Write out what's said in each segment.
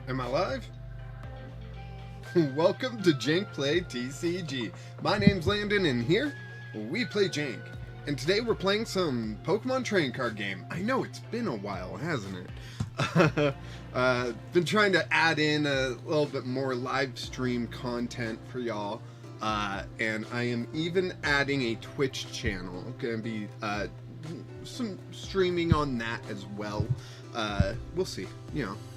Am I live? Welcome to Jank Play TCG. My name's Landon, and here we play Jank. And today we're playing some Pokemon trading card game. I know it's been a while, hasn't it? Been trying to add in a little bit more live stream content for y'all. And I am even adding a Twitch channel. Gonna be some streaming on that as well. We'll see.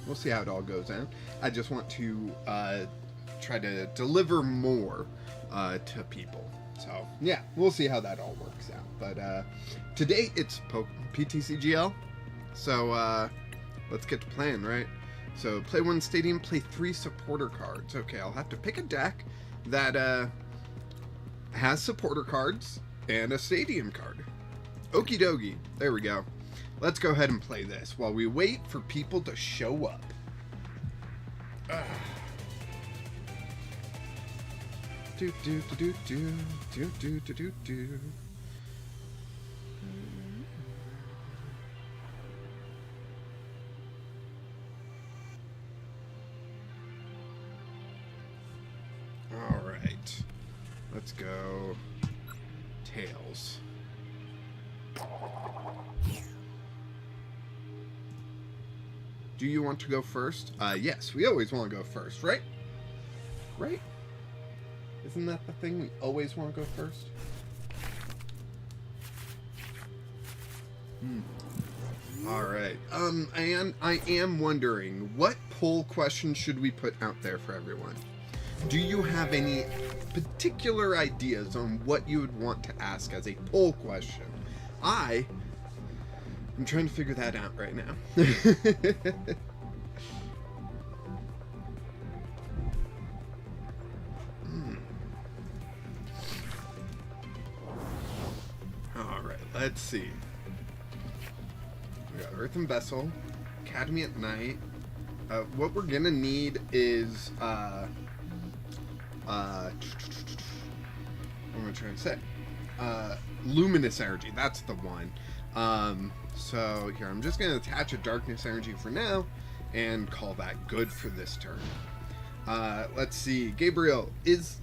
We'll see how it all goes out. I just want to try to deliver more to people. So yeah, we'll see how that all works out. But today it's PTCGL. So let's get to playing, right? So play one stadium, play 3 supporter cards. Okay, I'll have to pick a deck that has supporter cards and a stadium card. Okie dokie. There we go. Let's go ahead and play this while we wait for people to show up. Do do do do do do do do do. All right, let's go. Tails. Do you want to go first? Yes, we always want to go first, right? Right? Isn't that the thing? We always want to go first? Alright. And I am wondering, what poll question should we put out there for everyone? Do you have any particular ideas on what you would want to ask as a poll question? I'm trying to figure that out right now. Alright, let's see. We got Earth and Vessel, Academy at Night. What we're gonna need is, what am I trying to say? Luminous Energy, that's the one. So here, I'm just going to attach a Darkness Energy for now and call that good for this turn. Let's see. Gabriel, this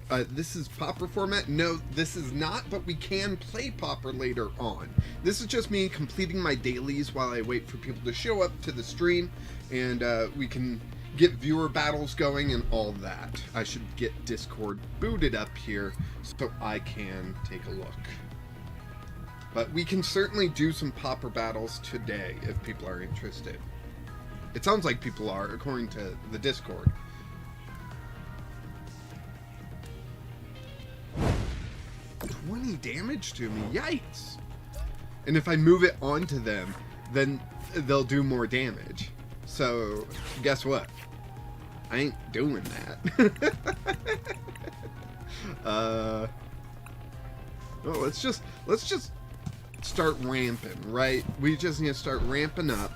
is Popper format? No, this is not, but we can play Popper later on. This is just me completing my dailies while I wait for people to show up to the stream, and we can get viewer battles going and all that. I should get Discord booted up here so I can take a look. But we can certainly do some Popper battles today if people are interested. It sounds like people are, according to the Discord. $20 damage to me, yikes! And if I move it onto them, then they'll do more damage. So, guess what? I ain't doing that. Well, let's just start ramping, right? We just need to start ramping up,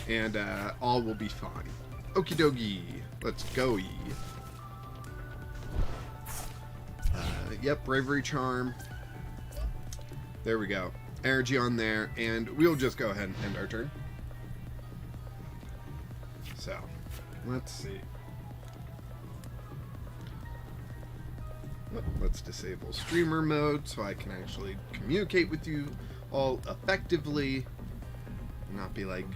and all will be fine. Okie dokie, let's go-y. Yep, Bravery Charm. There we go. Energy on there, and we'll just go ahead and end our turn. So, let's see. Let's disable streamer mode so I can actually communicate with you all effectively, not be like,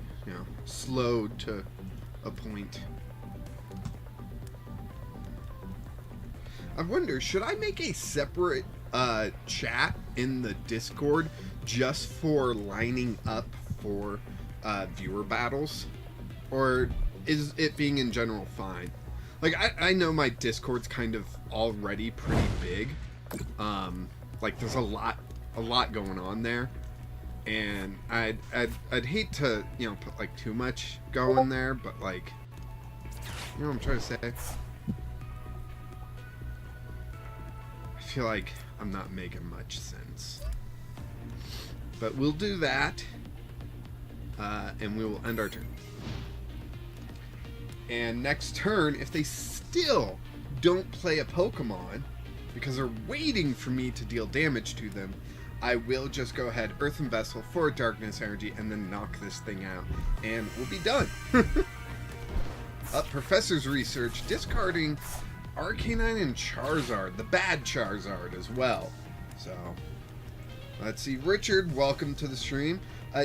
slowed to a point. I wonder, should I make a separate chat in the Discord just for lining up for viewer battles? Or is it being in general fine? Like, I know my Discord's kind of already pretty big. Like, there's a lot going on there. And I'd hate to, put, like, too much going there, but, like, you know what I'm trying to say? I feel like I'm not making much sense. But we'll do that, and we will end our turn. And next turn, if they still don't play a Pokemon, because they're waiting for me to deal damage to them, I will just go ahead, Earth and Vessel for a Darkness Energy, and then knock this thing out, and we'll be done. Professor's Research, discarding Arcanine and Charizard, the bad Charizard as well. So, let's see. Richard, welcome to the stream.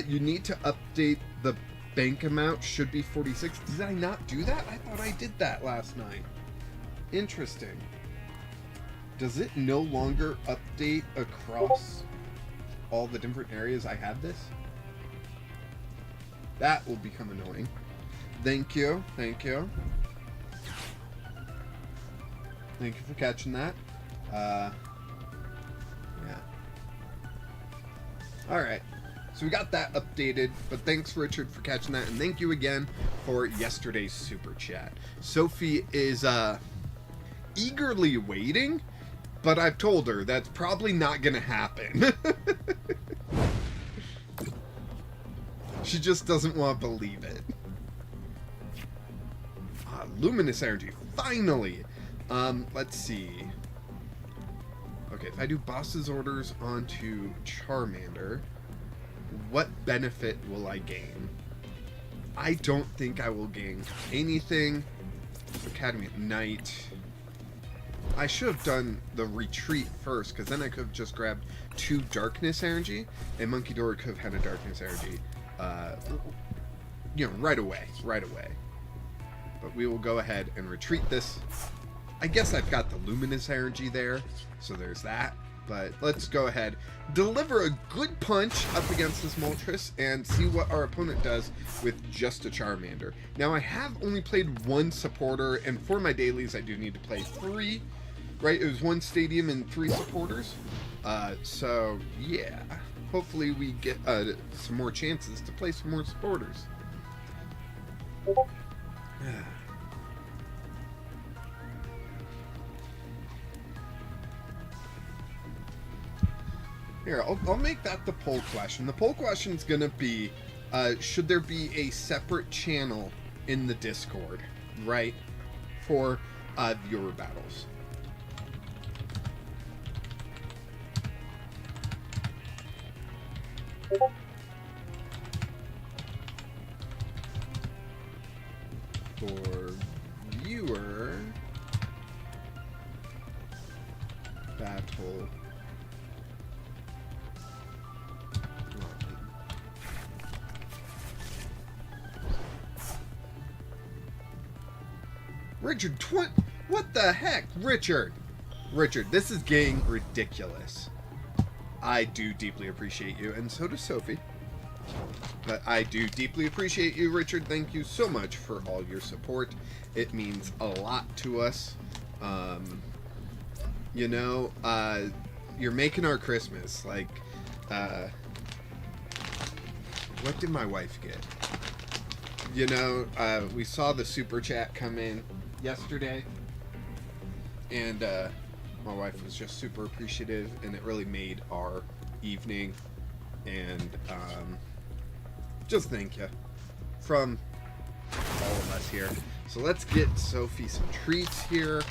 You need to update the bank amount, should be 46. Did I not do that? I thought I did that last night. Interesting. Does it no longer update across all the different areas I have this? That will become annoying. Thank you. Thank you. Thank you for catching that. Yeah. Alright. So we got that updated, but thanks Richard for catching that, and thank you again for yesterday's super chat. Sophie is eagerly waiting, but I've told her that's probably not gonna happen. She just doesn't want to believe it. Luminous Energy, finally! Let's see. Okay, if I do boss's orders onto Charmander, what benefit will I gain? I don't think I will gain anything. Academy at Night. I should have done the retreat first, because then I could have just grabbed 2 Darkness Energy, and Monkey Door could have had a Darkness Energy, you know, right away. But we will go ahead and retreat this. I guess I've got the Luminous Energy there, so there's that. But let's go ahead, deliver a good punch up against this Moltres, and see what our opponent does with just a Charmander. Now, I have only played 1 supporter, and for my dailies, I do need to play 3. Right? It was 1 stadium and 3 supporters. So, yeah. Hopefully we get some more chances to play some more supporters. Here, I'll make that the poll question. The poll question is going to be, should there be a separate channel in the Discord, right, for viewer battles? For viewer battle. Richard, what the heck? Richard, this is getting ridiculous. I do deeply appreciate you, and so does Sophie. But I do deeply appreciate you, Richard. Thank you so much for all your support. It means a lot to us. You know, you're making our Christmas. Like, what did my wife get? You know, we saw the super chat come in yesterday, and my wife was just super appreciative, and it really made our evening. And just thank you from all of us here. So let's get Sophie some treats here.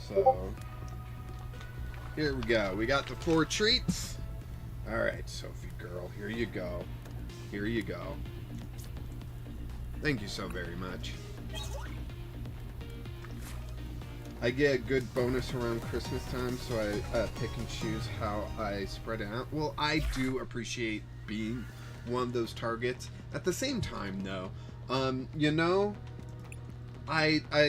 So here we go. We got the 4 treats. All right, Sophie girl, here you go. Here you go. Thank you so very much. I get a good bonus around Christmas time, so I pick and choose how I spread it out. Well, I do appreciate being one of those targets. At the same time, though, you know, I'm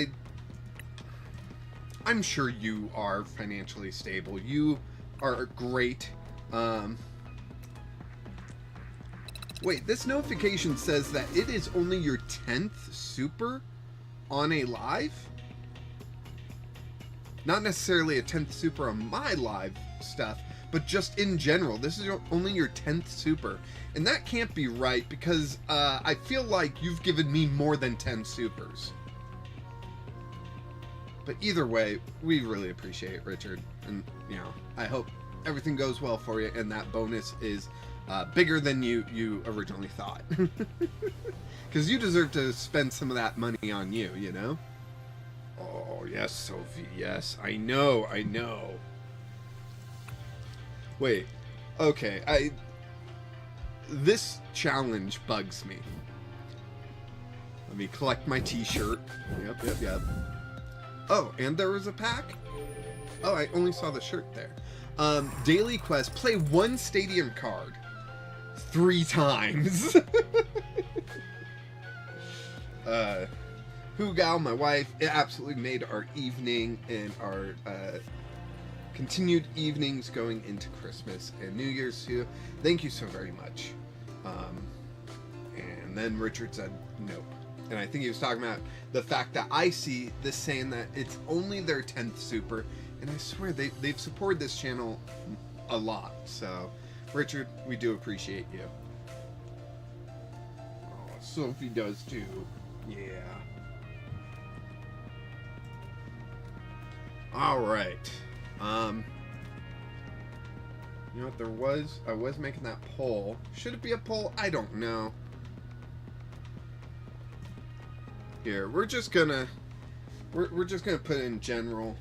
sure you are financially stable. You are great. Wait, this notification says that it is only your 10th super on a live? Not necessarily a 10th super on my live stuff, but just in general. This is only your 10th super. And that can't be right, because I feel like you've given me more than 10 supers. But either way, we really appreciate it, Richard. And, you know, I hope everything goes well for you, and that bonus is bigger than you originally thought. Because you deserve to spend some of that money on you, you know? Oh, yes, Sophie, yes. I know. Wait. Okay, this challenge bugs me. Let me collect my t-shirt. Yep. Oh, and there was a pack? Oh, I only saw the shirt there. Daily quest, play one stadium card 3 times. Gal, my wife, it absolutely made our evening and our continued evenings going into Christmas and New Year's too. Thank you so very much. And then Richard said nope. And I think he was talking about the fact that I see this saying that it's only their 10th super. And I swear they've supported this channel a lot. So, Richard, we do appreciate you. Oh, Sophie does too. Yeah. Alright. You know what, I was making that poll. Should it be a poll? I don't know. Here, we're just gonna put in general,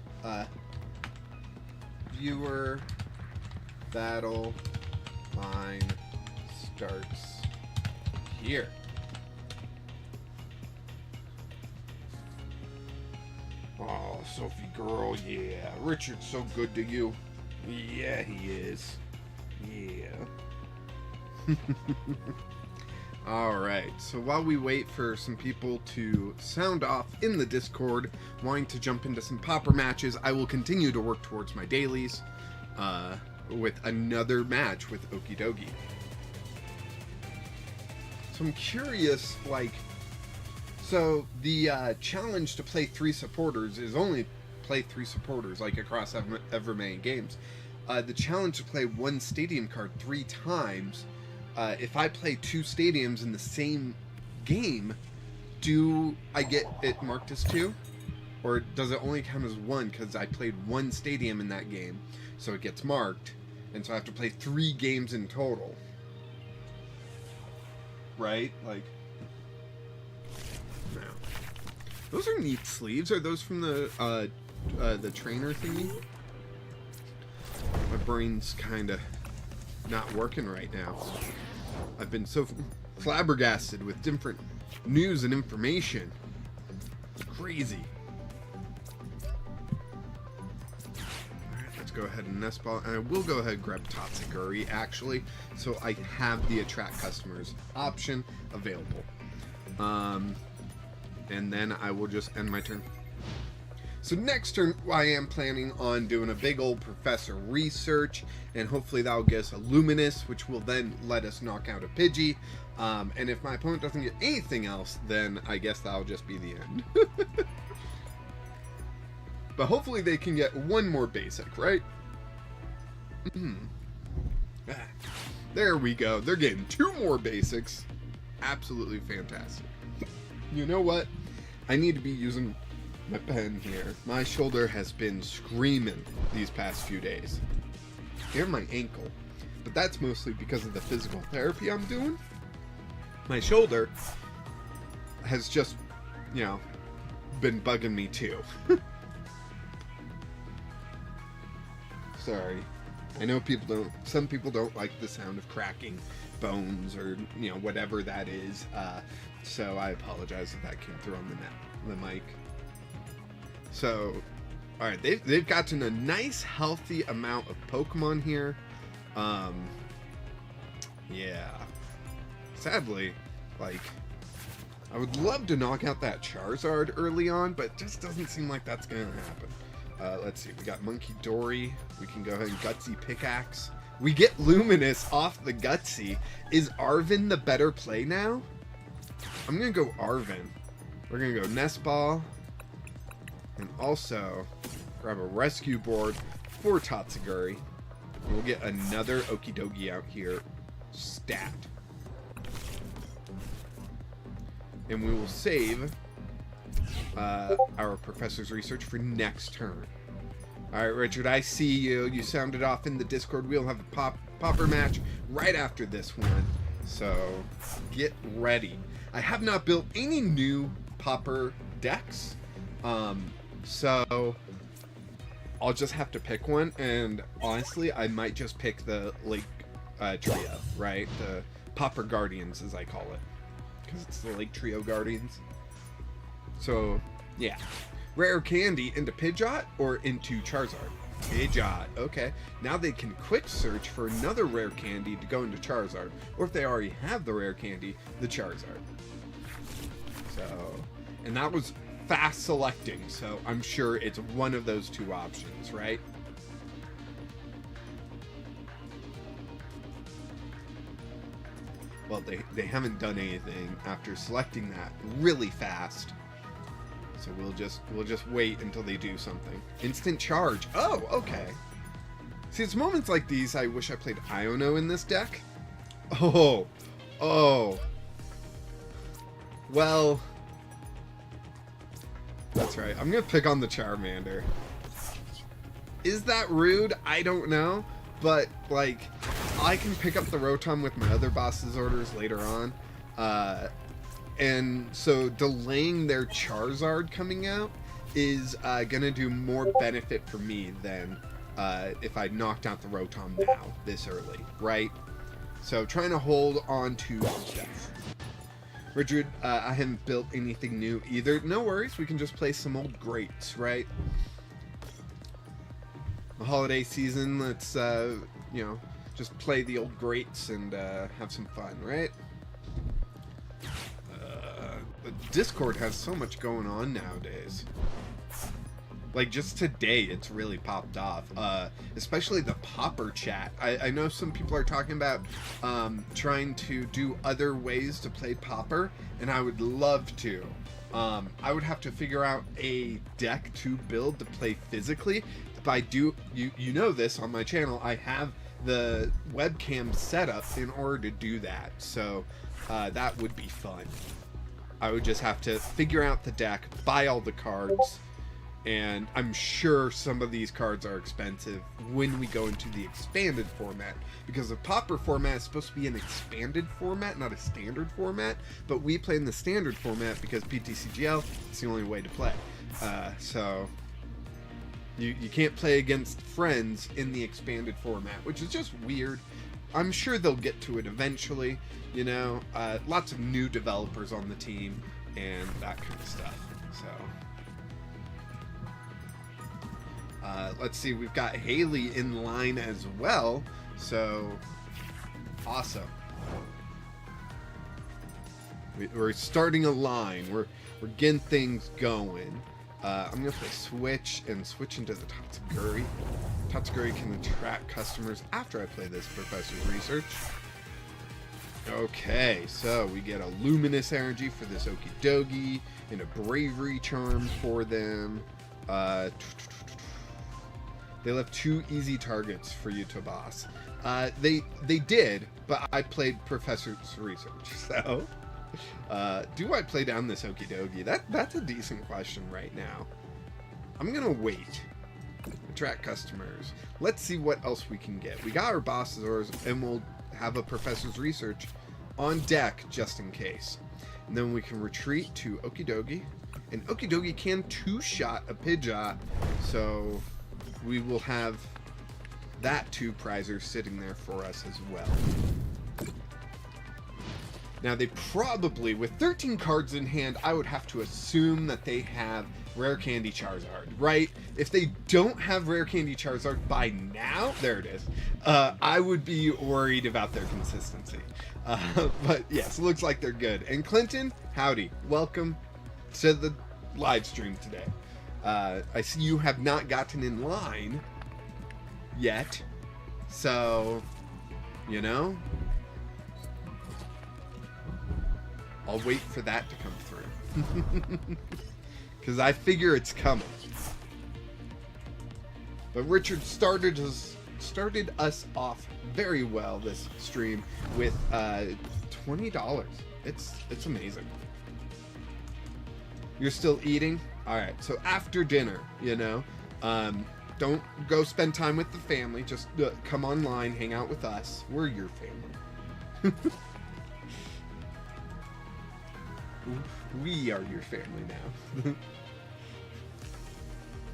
viewer battle line starts here. Oh, Sophie girl, yeah. Richard's so good to you. Yeah, he is. Yeah. Alright, so while we wait for some people to sound off in the Discord, wanting to jump into some popper matches, I will continue to work towards my dailies with another match with Okie Dokie. So I'm curious, like, so the challenge to play 3 supporters is only play 3 supporters, like across ever many games. The challenge to play one stadium card 3 times, if I play 2 stadiums in the same game, do I get it marked as 2? Or does it only count as 1 because I played 1 stadium in that game, so it gets marked, and so I have to play 3 games in total? Right? Like, no. Those are neat sleeves. Are those from the trainer thingy? My brain's kind of not working right now. I've been so flabbergasted with different news and information. It's crazy. Alright, let's go ahead and nest ball. And I will go ahead and grab Tatsuguri, actually, so I have the attract customers option available. And then I will just end my turn. So next turn, I am planning on doing a big old professor research, and hopefully that'll get us a Luminous, which will then let us knock out a Pidgey. And if my opponent doesn't get anything else, then I guess that'll just be the end. But hopefully they can get 1 more basic, right? There we go. They're getting 2 more basics. Absolutely fantastic. You know what? I need to be using my pen here. My shoulder has been screaming these past few days. And my ankle. But that's mostly because of the physical therapy I'm doing. My shoulder has just, you know, been bugging me too. Sorry. I know some people don't like the sound of cracking bones or, you know, whatever that is. So I apologize if that came through on the mic. So, alright, they've gotten a nice healthy amount of Pokemon here. Yeah. Sadly, like, I would love to knock out that Charizard early on, but it just doesn't seem like that's gonna happen. Let's see, we got Monkey Dory. We can go ahead and Gutsy Pickaxe. We get Luminous off the Gutsy. Is Arven the better play now? I'm gonna go Arven. We're gonna go Nest Ball. And also grab a rescue board for Tatsuguri. And we'll get another Okie Dokie out here stat. And we will save our professor's research for next turn. Alright, Richard, I see you. You sounded off in the Discord. We'll have a popper match right after this one. So get ready. I have not built any new popper decks. So I'll just have to pick one, and honestly, I might just pick the Lake Trio, right? Popper Guardians, as I call it, because it's the Lake Trio Guardians. So, yeah. Rare candy into Pidgeot or into Charizard? Pidgeot. Okay. Now they can quick search for another rare candy to go into Charizard. Or if they already have the rare candy, the Charizard. So, and that was fast selecting, so I'm sure it's one of those two options, right? Well, they haven't done anything after selecting that really fast. So we'll just wait until they do something. Instant charge. Oh, okay. See, it's moments like these I wish I played Iono in this deck. Oh. Well, that's right. I'm gonna pick on the Charmander. Is that rude? I don't know. But, like, I can pick up the Rotom with my other boss's orders later on. And so delaying their Charizard coming out is gonna do more benefit for me than if I knocked out the Rotom now, this early, right? So trying to hold on to stuff. Richard, I haven't built anything new either. No worries, we can just play some old greats, right? The holiday season, let's, you know, just play the old greats and have some fun, right? The Discord has so much going on nowadays. Like, just today, it's really popped off. Especially the Popper chat. I know some people are talking about trying to do other ways to play Popper, and I would love to. I would have to figure out a deck to build to play physically. If I do, you know this on my channel, I have the webcam set up in order to do that. So that would be fun. I would just have to figure out the deck, buy all the cards, and I'm sure some of these cards are expensive when we go into the expanded format, because the Popper format is supposed to be an expanded format, not a standard format, but we play in the standard format because PTCGL is the only way to play. So you can't play against friends in the expanded format, which is just weird. I'm sure they'll get to it eventually, you know, lots of new developers on the team and that kind of stuff. So let's see, we've got Haley in line as well, so awesome. We're starting a line, we're getting things going. I'm gonna play Switch and switch into the Tatsuguri. Tatsuguri can attract customers after I play this Professor's Research. Okay, so we get a Luminous Energy for this Okidogi and a Bravery Charm for them. They left 2 easy targets for you to boss. They did, but I played Professor's Research, so do I play down this Okidogi? That's a decent question right now. I'm gonna wait. Attract customers. Let's see what else we can get. We got our boss's orders, and we'll have a Professor's Research on deck just in case. And then we can retreat to Okidogi. And Okidogi can 2-shot a Pidgeot, so we will have that 2-prizer sitting there for us as well. Now they probably, with 13 cards in hand, I would have to assume that they have Rare Candy Charizard, right? If they don't have Rare Candy Charizard by now, there it is, I would be worried about their consistency. But yes, it looks like they're good. And Clinton, howdy. Welcome to the live stream today. I see you have not gotten in line yet, so, you know, I'll wait for that to come through. Because I figure it's coming. But Richard started us off very well this stream with $20. It's amazing. You're still eating? Alright, so after dinner, you know, don't go spend time with the family. Just come online, hang out with us. We're your family. We are your family now.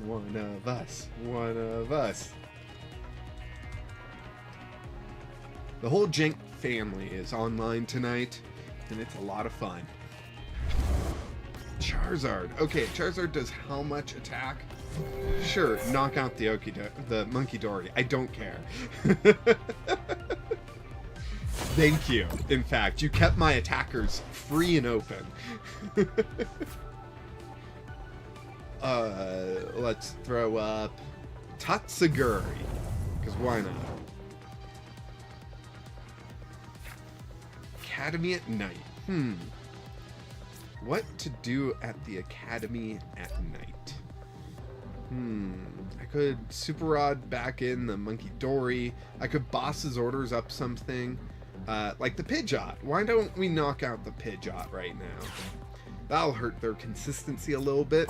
One of us. One of us. The whole Jank family is online tonight, and it's a lot of fun. Charizard. Okay, Charizard does how much attack? Sure, knock out the Monkey Dory. I don't care. Thank you. In fact, you kept my attackers free and open. Let's throw up Tatsuguri, because why not? Academy at night. What to do at the Academy at night? I could Super Rod back in the Monkey Dory. I could Boss's Orders up something. Like the Pidgeot. Why don't we knock out the Pidgeot right now? That'll hurt their consistency a little bit.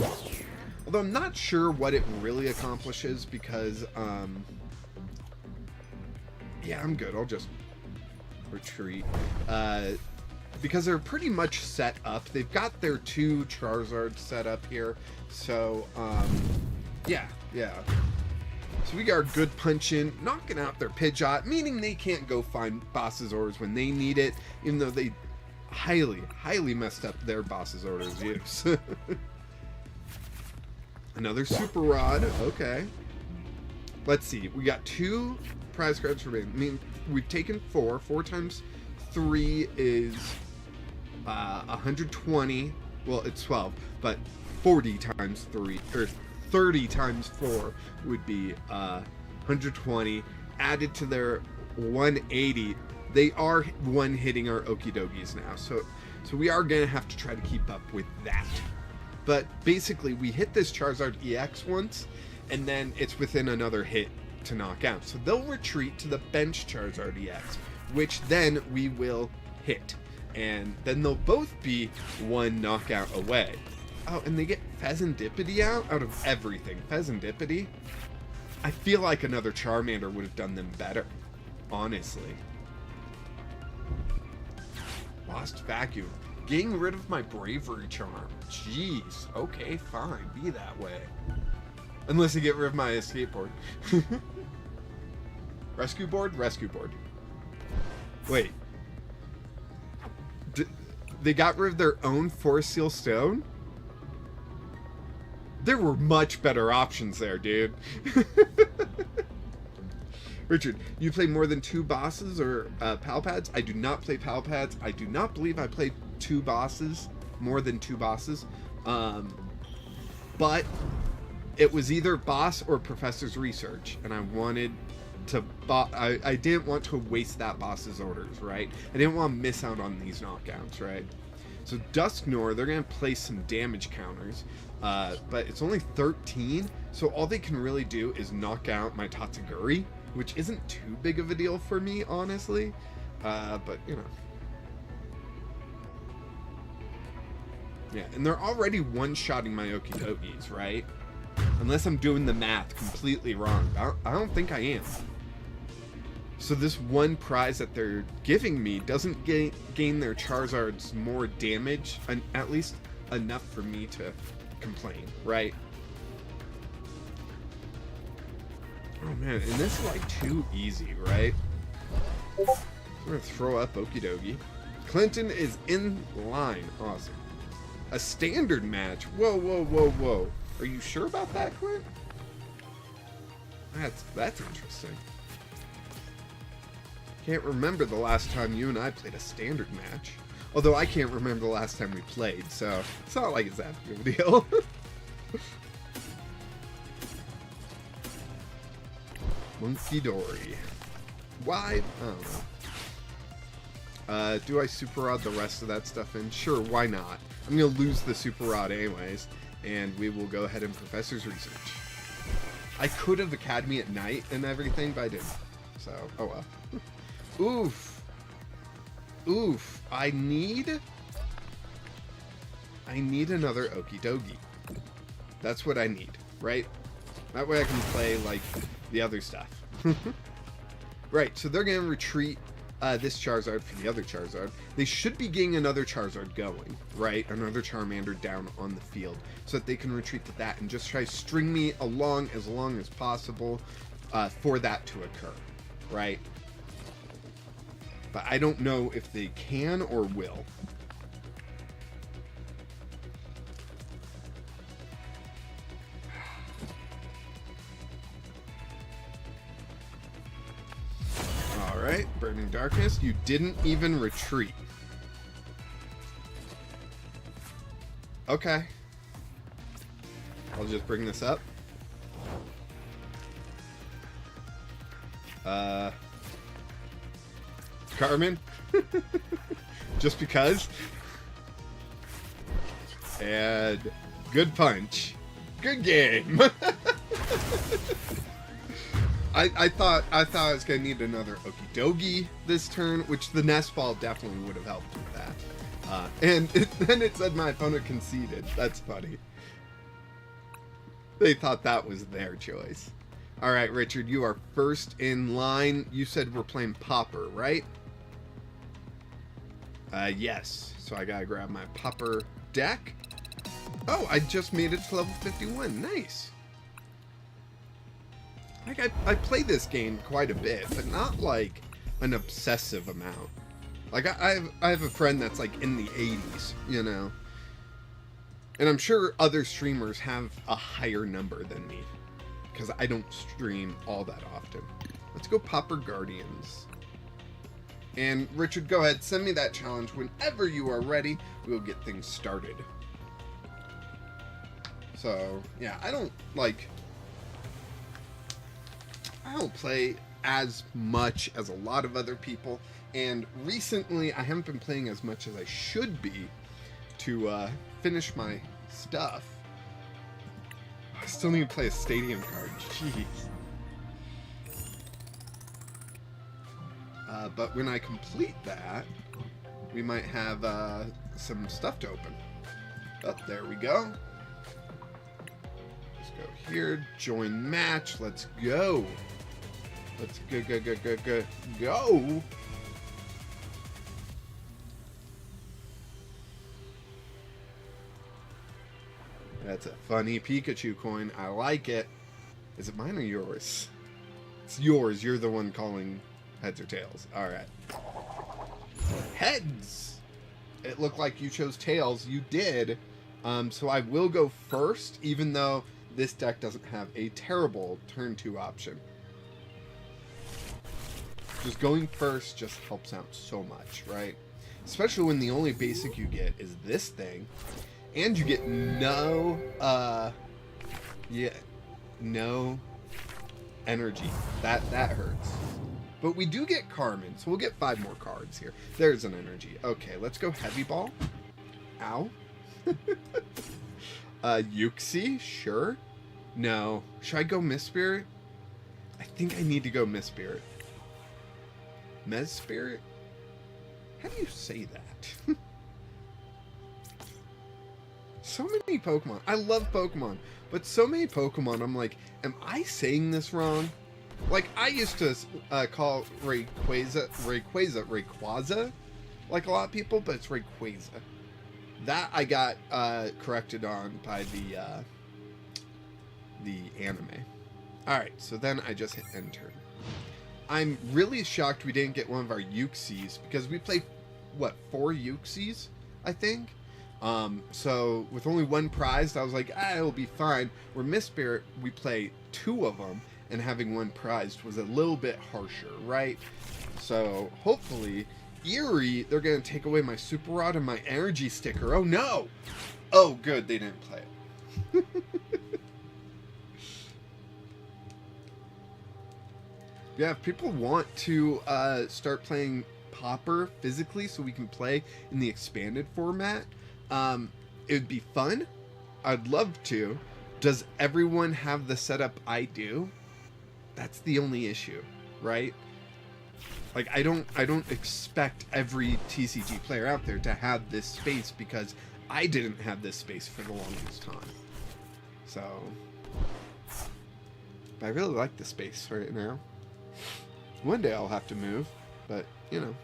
Although I'm not sure what it really accomplishes because, yeah, I'm good. I'll just retreat. Because they're pretty much set up. They've got their 2 Charizards set up here. So, yeah. So we got a good punch in, knocking out their Pidgeot, meaning they can't go find Boss's Orders when they need it, even though they highly messed up their Boss's Orders use. Another Super Rod. Okay. Let's see. We got 2 prize cards remaining. I mean, we've taken 4. 4 times 3 is 120. Well, it's 12, but 40 times 3, or 30 times 4 would be 120. Added to their 180. They are one-hitting our Okidogis now, so we are going to have to try to keep up with that. But basically, we hit this Charizard EX once, and then it's within another hit to knock out. So they'll retreat to the bench Charizard EX, which then we will hit. And then they'll both be 1 knockout away. Oh, and they get Pheasantipity out of everything. Pheasantipity? I feel like another Charmander would have done them better, honestly. Lost Vacuum. Getting rid of my Bravery Charm. Jeez. Okay, fine. Be that way. Unless I get rid of my Escape Board. Rescue Board? Rescue Board. Wait. They got rid of their own Forest Seal Stone? There were much better options there, dude. Richard, you play more than 2 bosses or Pal Pads? I do not play Pal Pads. I do not believe I played 2 bosses, more than 2 bosses. But it was either boss or Professor's Research, and I wanted to... I didn't want to waste that boss's orders, right? I didn't want to miss out on these knockouts, right? So Dusknoir, they're going to place some damage counters, but it's only 13, so all they can really do is knock out my Tatsuguri, which isn't too big of a deal for me, honestly, but, you know. Yeah, and they're already one-shotting my Okidogis, right? Unless I'm doing the math completely wrong. I don't think I am. So this one prize that they're giving me doesn't gain their Charizards more damage, at least enough for me to complain, right? Oh man, and this is like too easy, right? I'm gonna throw up Okidogi. Clinton is in line. Awesome. A standard match. Whoa. Are you sure about that, Clint? That's interesting. Can't remember the last time you and I played a standard match. Although I can't remember the last time we played, so it's not like it's that big of a deal. Monkey Dory. Why? I don't know. Do I Super Rod the rest of that stuff in? Sure, why not? I'm going to lose the Super Rod anyways, and we will go ahead and Professor's Research. I could have Academy at night and everything, but I didn't. So, oh well. Oof. I need another Okidogi. That's what I need, right? That way I can play, like, the other stuff. Right, so they're going to retreat this Charizard for the other Charizard. They should be getting another Charizard going, right? Another Charmander down on the field, so that they can retreat to that and just try to string me along as long as possible for that to occur, right? but I don't know if they can or will. Alright, Burning Darkness, you didn't even retreat. Okay. I'll just bring this up. Carmen? Just because? And good punch. Good game. I thought I was gonna need another Okie Dokie this turn, which the nest ball definitely would have helped with that. And then it said my opponent conceded. That's funny. They thought that was their choice. All right, Richard, you are first in line. You said we're playing Popper, right? Yes. So I gotta grab my Popper deck. Oh, I just made it to level 51. Nice. Like I play this game quite a bit, but not like an obsessive amount. Like I have a friend that's like in the 80s, you know. And I'm sure other streamers have a higher number than me, because I don't stream all that often. Let's go Popper Guardians. And Richard, go ahead, send me that challenge whenever you are ready. We'll get things started. So, yeah, I don't play as much as a lot of other people, and recently I haven't been playing as much as I should be to finish my stuff. I still need to play a stadium card. Jeez. But when I complete that, we might have some stuff to open. Oh, there we go. Let's go here. Join match. Let's go. Let's go. That's a funny Pikachu coin. I like it. Is it mine or yours? It's yours. You're the one calling heads or tails. Alright. Heads! It looked like you chose tails. You did. So I will go first, even though this deck doesn't have a terrible turn 2 option. Just going first just helps out so much, right? Especially when the only basic you get is this thing. And you get no energy. That hurts. But we do get Carmen, so we'll get 5 more cards here. There's an energy. Okay, let's go Heavy Ball. Ow. Yuxi, sure. No. Should I go Mist Spirit? I think I need to go Mist Spirit. Mez Spirit? How do you say that? So many Pokemon. I love Pokemon, but so many Pokemon, I'm like, am I saying this wrong? Like, I used to call Rayquaza, like a lot of people, but it's Rayquaza. That I got corrected on by the anime. Alright, so then I just hit enter. I'm really shocked we didn't get one of our Uxies, because we played, what, 4 Uxies, I think? So with only 1 prize, I was like, it'll be fine. Where Mist Spirit, we play 2 of them, and having 1 prized was a little bit harsher, right? So hopefully, Eerie, they're gonna take away my Super Rod and my energy sticker. Oh no! Oh good, they didn't play it. Yeah, if people want to start playing Popper physically so we can play in the expanded format, it would be fun. I'd love to. Does everyone have the setup I do? That's the only issue, right? Like, I don't expect every TCG player out there to have this space, because I didn't have this space for the longest time. So, but I really like the space right now. One day I'll have to move, but you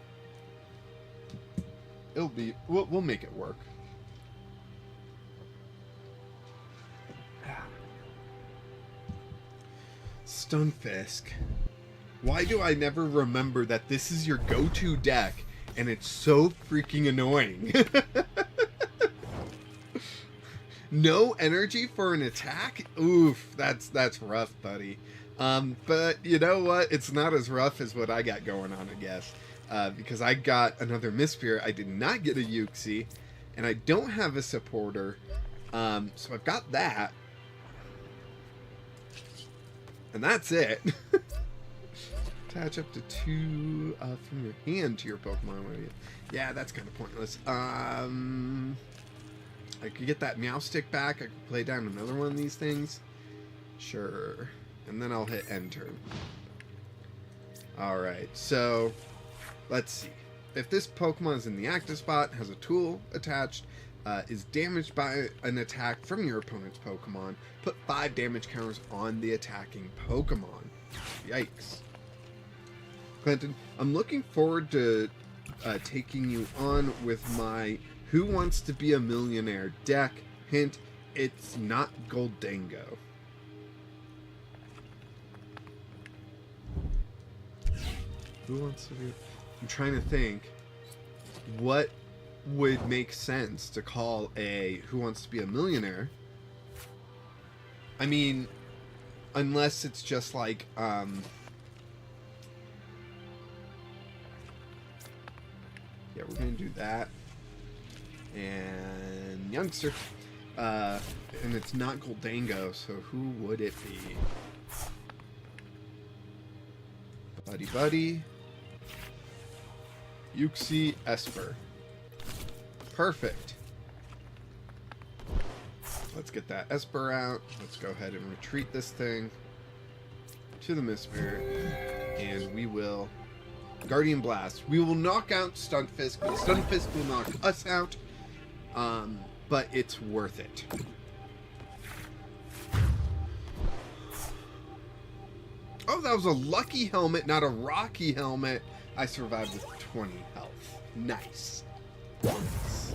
know, we'll make it work. Stunfisk. Why do I never remember that this is your go-to deck, and it's so freaking annoying? No energy for an attack? Oof, that's rough, buddy. But you know what? It's not as rough as what I got going on, I guess. Because I got another Misspirit. I did not get a Yuxi, and I don't have a supporter. So I've got that. And that's it. Attach up to 2 from your hand to your Pokemon. Yeah, that's kind of pointless. I could get that Meowstic back. I could play down another one of these things. Sure. And then I'll hit end turn. Alright, so let's see. If this Pokemon is in the active spot, has a tool attached, is damaged by an attack from your opponent's Pokemon, put 5 damage counters on the attacking Pokemon. Yikes. Clinton, I'm looking forward to taking you on with my Who Wants to Be a Millionaire deck. Hint, it's not Goldango. Who wants to be... I'm trying to think what would make sense to call a Who Wants to Be a Millionaire. I mean, unless it's just like, yeah, we're gonna do that. And youngster. And it's not Goldango, so who would it be? Buddy Buddy. Yuxi Esper. Perfect. Let's get that Esper out. Let's go ahead and retreat this thing to the Misspirit. And we will Guardian Blast. We will knock out Stunfisk, but Stunfisk will knock us out. But it's worth it. Oh, that was a lucky helmet, not a rocky helmet. I survived with 20 health. Nice. Nice.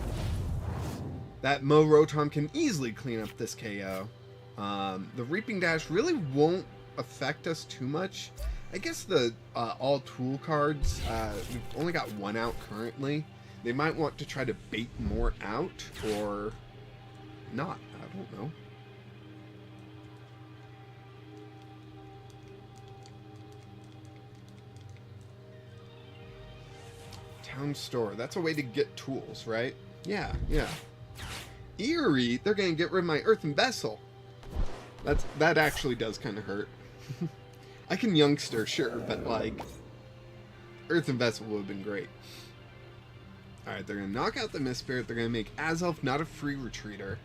That Mo Rotom can easily clean up this KO. The Reaping Dash really won't affect us too much. I guess the all tool cards, we've only got 1 out currently. They might want to try to bait more out, or not. I don't know. Town store. That's a way to get tools, right? Yeah, yeah. Eerie, they're gonna get rid of my earthen vessel. That actually does kind of hurt. I can youngster, sure, but like, earthen vessel would have been great. Alright, they're gonna knock out the Misspirit. They're gonna make Azelf not a free retreater.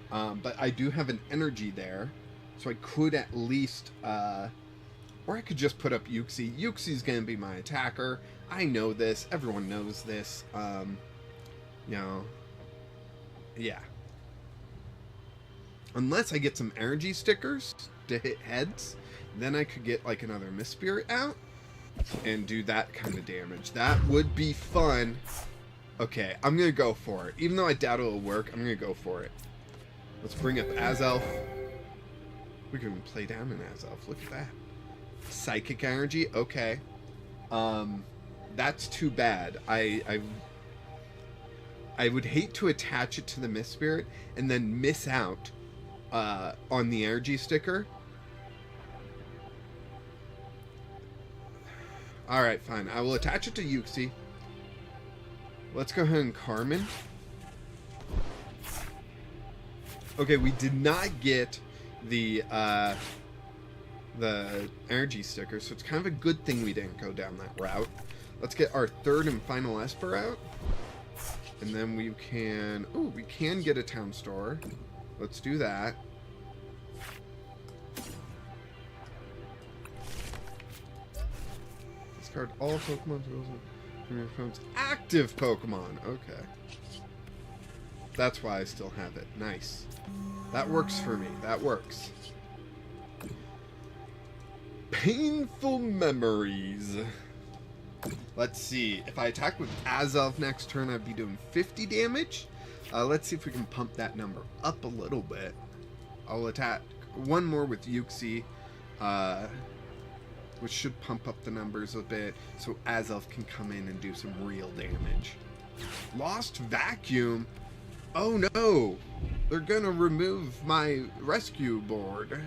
But I do have an energy there, so I could at least, or I could just put up Yuxi. Yuxi's gonna be my attacker. I know this. Everyone knows this. You know, yeah. Unless I get some energy stickers to hit heads, then I could get like another Misspirit out and do that kind of damage. That would be fun. Okay, I'm gonna go for it. Even though I doubt it'll work, I'm gonna go for it. Let's bring up Azelf. We can even play down an Azelf. Look at that. Psychic energy. Okay. That's too bad. I would hate to attach it to the Misspirit and then miss out on the energy sticker. Alright, fine. I will attach it to Yuxi. Let's go ahead and Carmen. Okay, we did not get the energy sticker, so it's kind of a good thing we didn't go down that route. Let's get our third and final Esper out. And then we can... Ooh, we can get a town store. Let's do that. Discard all Pokemon from your phone's active Pokemon. Okay. That's why I still have it. Nice. That works for me. That works. Painful memories. Let's see. If I attack with Azelf next turn, I'd be doing 50 damage. Let's see if we can pump that number up a little bit. I'll attack one more with Yuxi. which should pump up the numbers a bit so Azelf can come in and do some real damage. Lost Vacuum? Oh no! They're gonna remove my rescue board.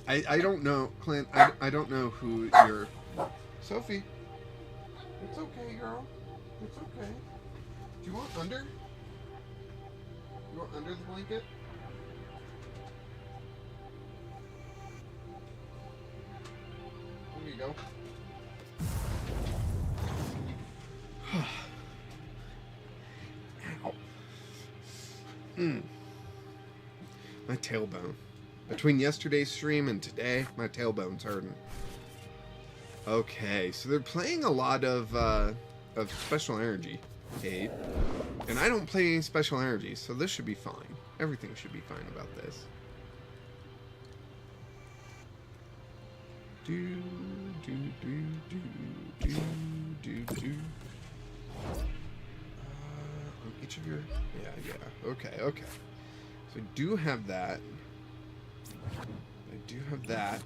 I don't know, Clint. I don't know who you're... Sophie. It's okay, girl. It's okay. Do you want under? You want under the blanket? There you go. Ow. My tailbone. Between yesterday's stream and today, my tailbone's hurting. Okay, so they're playing a lot of special energy, Kate. And I don't play any special energy, so this should be fine. Everything should be fine about this. On each of your... Yeah, okay. So I do have that.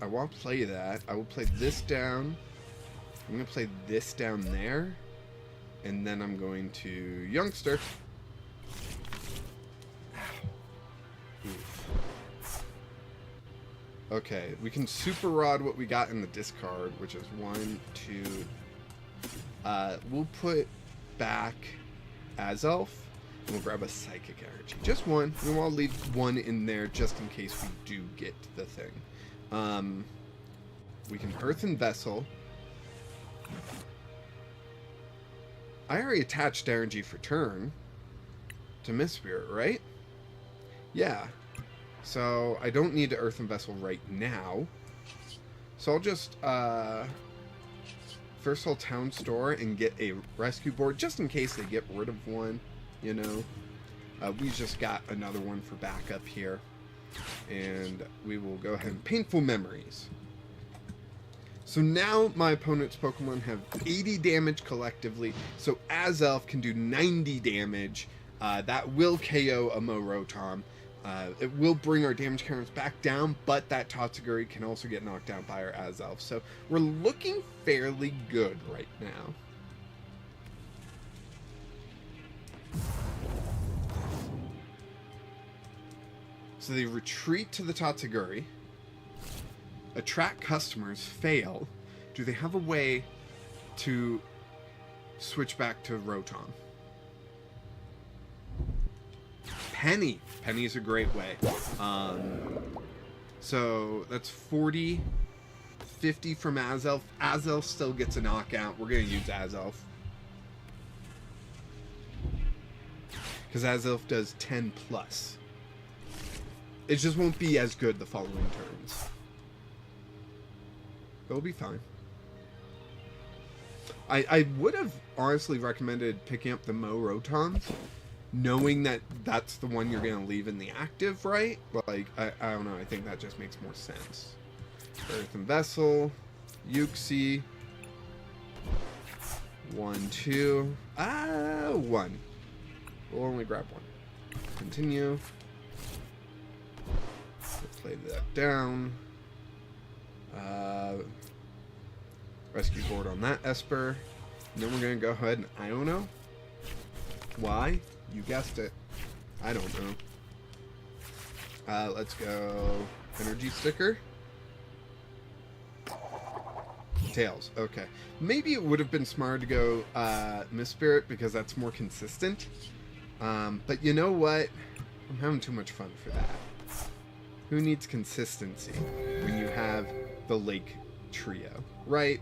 I won't play that. I will play this down. I'm going to play this down there. And then I'm going to Youngster. Oof. Okay, we can Super Rod what we got in the discard, which is 1, 2. We'll put back Azelf. And we'll grab a Psychic Energy. Just one. And we'll leave one in there just in case we do get the thing. We can Earthen Vessel. I already attached energy for turn to Mist Spirit, right? Yeah. So I don't need to Earthen Vessel right now. So I'll just first I'll Town Store and get a rescue board just in case they get rid of one, you know. We just got another one for backup here. And we will go ahead and Painful Memories. So now my opponent's Pokemon have 80 damage collectively, so Azelf can do 90 damage. That will KO a Morotom. It will bring our damage counts back down, but that Tatsuguri can also get knocked down by our Azelf. So we're looking fairly good right now. So they retreat to the Tatsuguri. Attract customers, fail. Do they have a way to switch back to Rotom? Penny. Penny is a great way. So that's 40, 50 from Azelf. Azelf still gets a knockout. We're going to use Azelf. Because Azelf does 10 plus. It just won't be as good the following turns. It'll be fine. I would have honestly recommended picking up the Morotons, knowing that that's the one you're going to leave in the active, right? Like, I don't know, I think that just makes more sense. Earthen Vessel, Yuxi, 1, 2, 1. We'll only grab one. Continue. Let's lay that down. Rescue board on that Esper. And then we're going to go ahead and Iono. Why? You guessed it. I don't know. Let's go Energy Sticker. Tails. Okay. Maybe it would have been smart to go Mist Spirit because that's more consistent. But you know what? I'm having too much fun for that. Who needs consistency when you have the Lake Trio, right?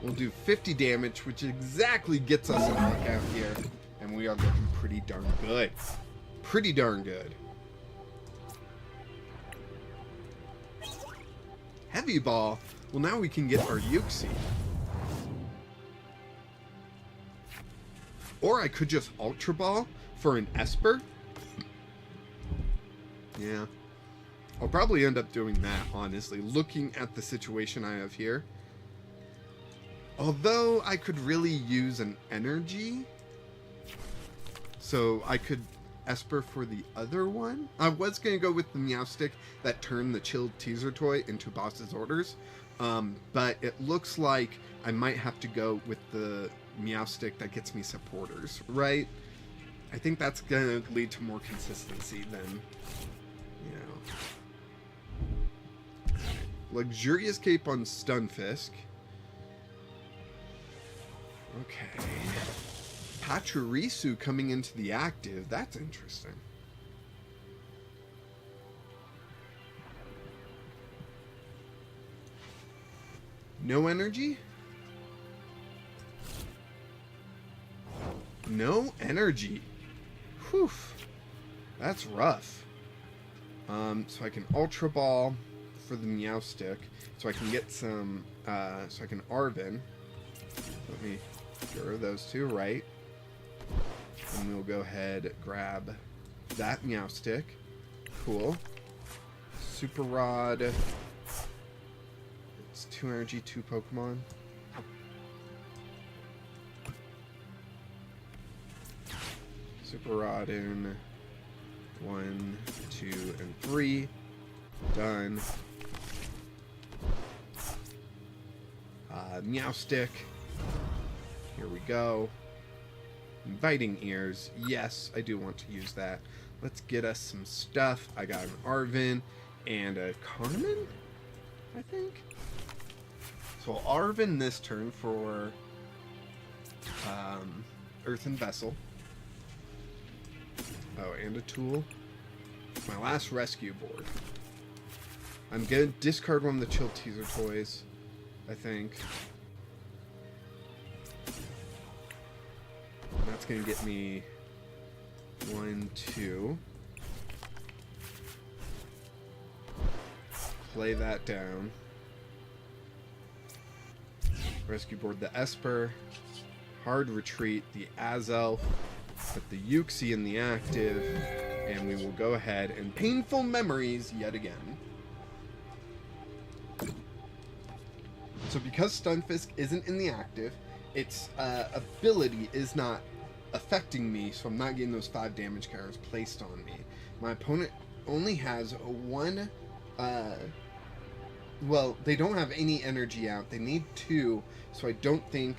We'll do 50 damage, which exactly gets us a knockout here. And we are looking pretty darn good. Pretty darn good. Heavy Ball. Well, now we can get our Yuxi. Or I could just Ultra Ball for an Esper. Yeah. I'll probably end up doing that, honestly, looking at the situation I have here. Although I could really use an energy. So I could Esper for the other one. I was going to go with the Meowstic that turned the chilled teaser toy into boss's orders. But it looks like I might have to go with the Meowstic that gets me supporters, right? I think that's going to lead to more consistency than, you know. Luxurious Cape on Stunfisk. Okay. Pachirisu coming into the active. That's interesting. No energy? No energy. Whew. That's rough. So I can Ultra Ball for the Meowstic. So I can get some, so I can Arven. Let me get rid of those two, right? And we'll go ahead, grab that Meowstic. Cool. Super Rod. It's 2 energy, 2 Pokemon. Super Rod in 1, 2, and 3. Done. Meowstic. Here we go. Inviting Ears. Yes, I do want to use that. Let's get us some stuff. I got an Arven and a Carmen, I think. So I'll Arven this turn for Earthen Vessel. Oh, and a tool. My last rescue board. I'm gonna discard one of the Chill Teaser toys, I think. And that's gonna get me 1, 2. Play that down. Rescue board the Esper. Hard Retreat the Azelf. Put the Uxie in the active. And we will go ahead and Painful Memories yet again. So because Stunfisk isn't in the active, its ability is not affecting me, so I'm not getting those 5 damage counters placed on me. My opponent only has one, well, they don't have any energy out. They need 2, so I don't think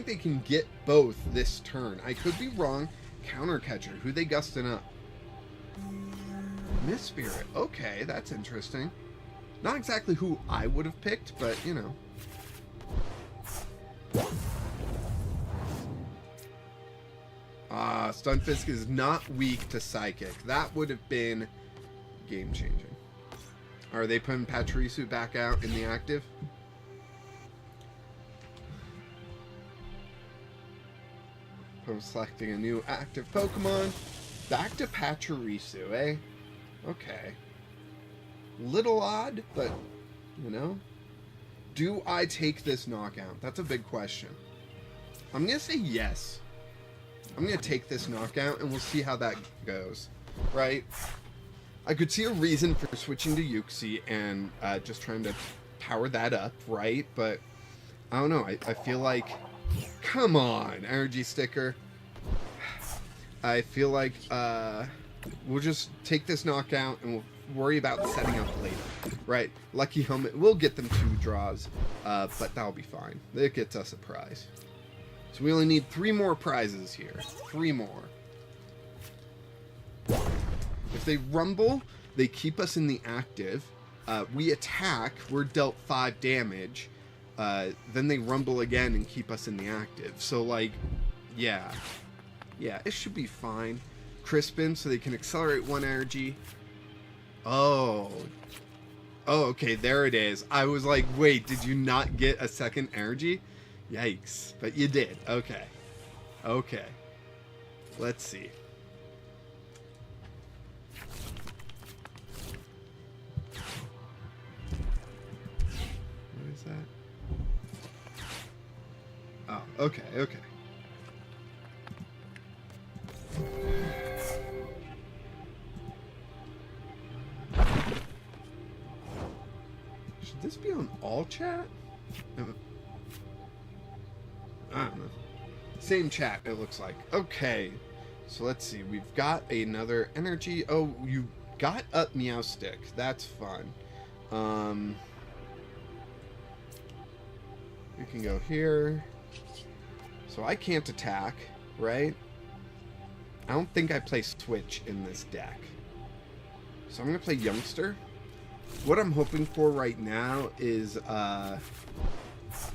they can get both this turn. I could be wrong. Counter Catcher, who they gusting up? Miss Spirit. Okay, that's interesting. Not exactly who I would have picked, but, you know. Stunfisk is not weak to Psychic. That would have been game-changing. Are they putting Pachirisu back out in the active? I'm selecting a new active Pokemon. Back to Pachirisu, eh? Okay. Little odd, but, you know. Do I take this knockout? That's a big question. I'm going to say yes. I'm going to take this knockout, and we'll see how that goes. Right? I could see a reason for switching to Uxie and just trying to power that up, right? But, I don't know. I feel like... Come on, Energy Sticker. I feel like we'll just take this knockout and we'll worry about setting up later. Right, Lucky Helmet will get them 2 draws, but that'll be fine. It gets us a prize. So we only need 3 more prizes here. 3 more. If they rumble, they keep us in the active. We attack, we're dealt 5 damage. Then they rumble again and keep us in the active. So, like, yeah. Yeah, it should be fine. Crispin, so they can accelerate 1 energy. Oh. Oh, okay, there it is. I was like, wait, did you not get a second energy? Yikes. But you did. Okay. Okay. Let's see. What is that? Oh, okay, okay. Should this be on all chat? I don't know. Same chat, it looks like. Okay. So let's see. We've got another energy. Oh, you got up Meow Stick. That's fun. We can go here. So I can't attack, right? I don't think I play Switch in this deck. So I'm going to play Youngster. What I'm hoping for right now is,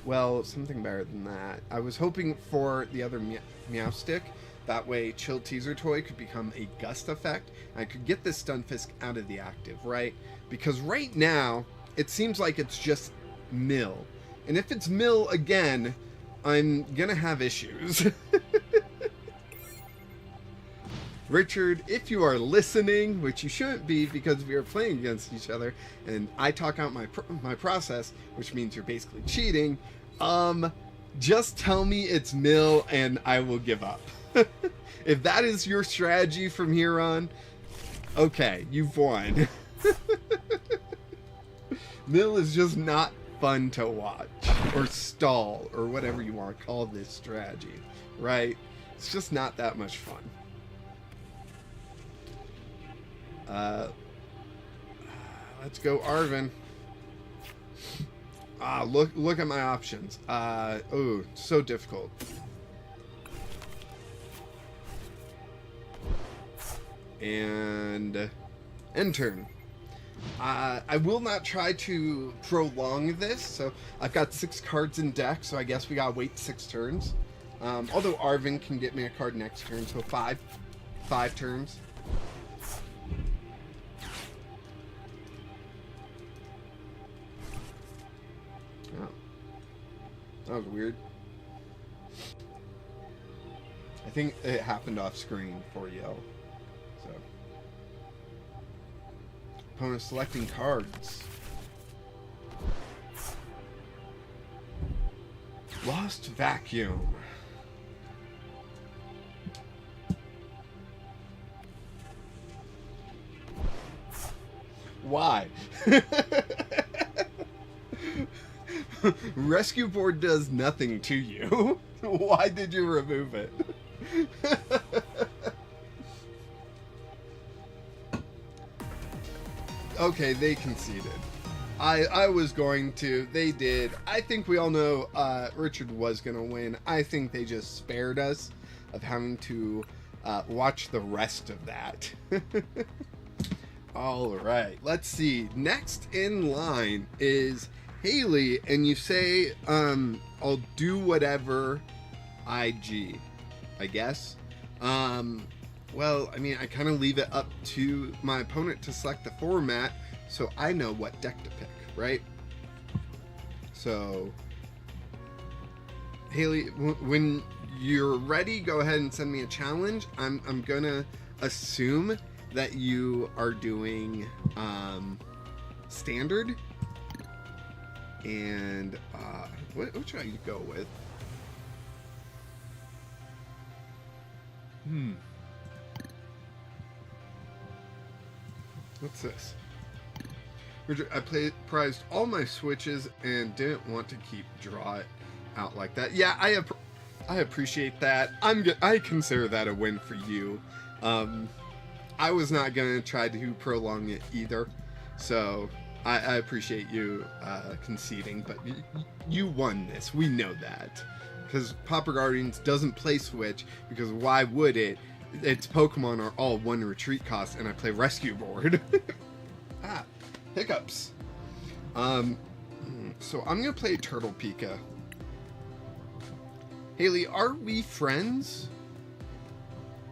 well, something better than that. I was hoping for the other Meow Stick. That way, Chill Teaser Toy could become a Gust effect. I could get this Stunfisk out of the active, right? Because right now, it seems like it's just Mill. And if it's Mill again, I'm gonna have issues. Richard, if you are listening, which you shouldn't be because we are playing against each other, and I talk out my process, which means you're basically cheating, just tell me it's Mill and I will give up. If that is your strategy from here on, okay, you've won. Mill is just not fun to watch, or stall, or whatever you want to call this strategy, right? It's just not that much fun. Let's go Arvin. Look at my options. Oh, so difficult. And end turn. I will not try to prolong this, so I've got 6 cards in deck, so I guess we gotta wait 6 turns. Although Arvin can get me a card next turn, so 5 turns. Oh. That was weird. I think it happened off screen for Yell. So. Opponent selecting cards. Lost Vacuum. Why? Rescue board does nothing to you. Why did you remove it? Okay, they conceded. I was going to. They did. I think we all know Richard was going to win. I think they just spared us of having to watch the rest of that. All right, let's see. Next in line is Haley, and you say, I'll do whatever IG, I guess. Well, I mean, I kind of leave it up to my opponent to select the format, so I know what deck to pick, right? So, Haley, when you're ready, go ahead and send me a challenge. I'm gonna assume that you are doing standard, and what should I go with? What's this? I prized all my switches and didn't want to draw it out like that. Yeah, I appreciate that. I consider that a win for you. I was not gonna try to prolong it either, so I appreciate you conceding. But you won this. We know that because Pauper Guardians doesn't play Switch, because why would it? Its Pokemon are all 1 retreat cost, and I play Rescue Board. Hiccups. So I'm gonna play Turtle Pika. Haley, are we friends?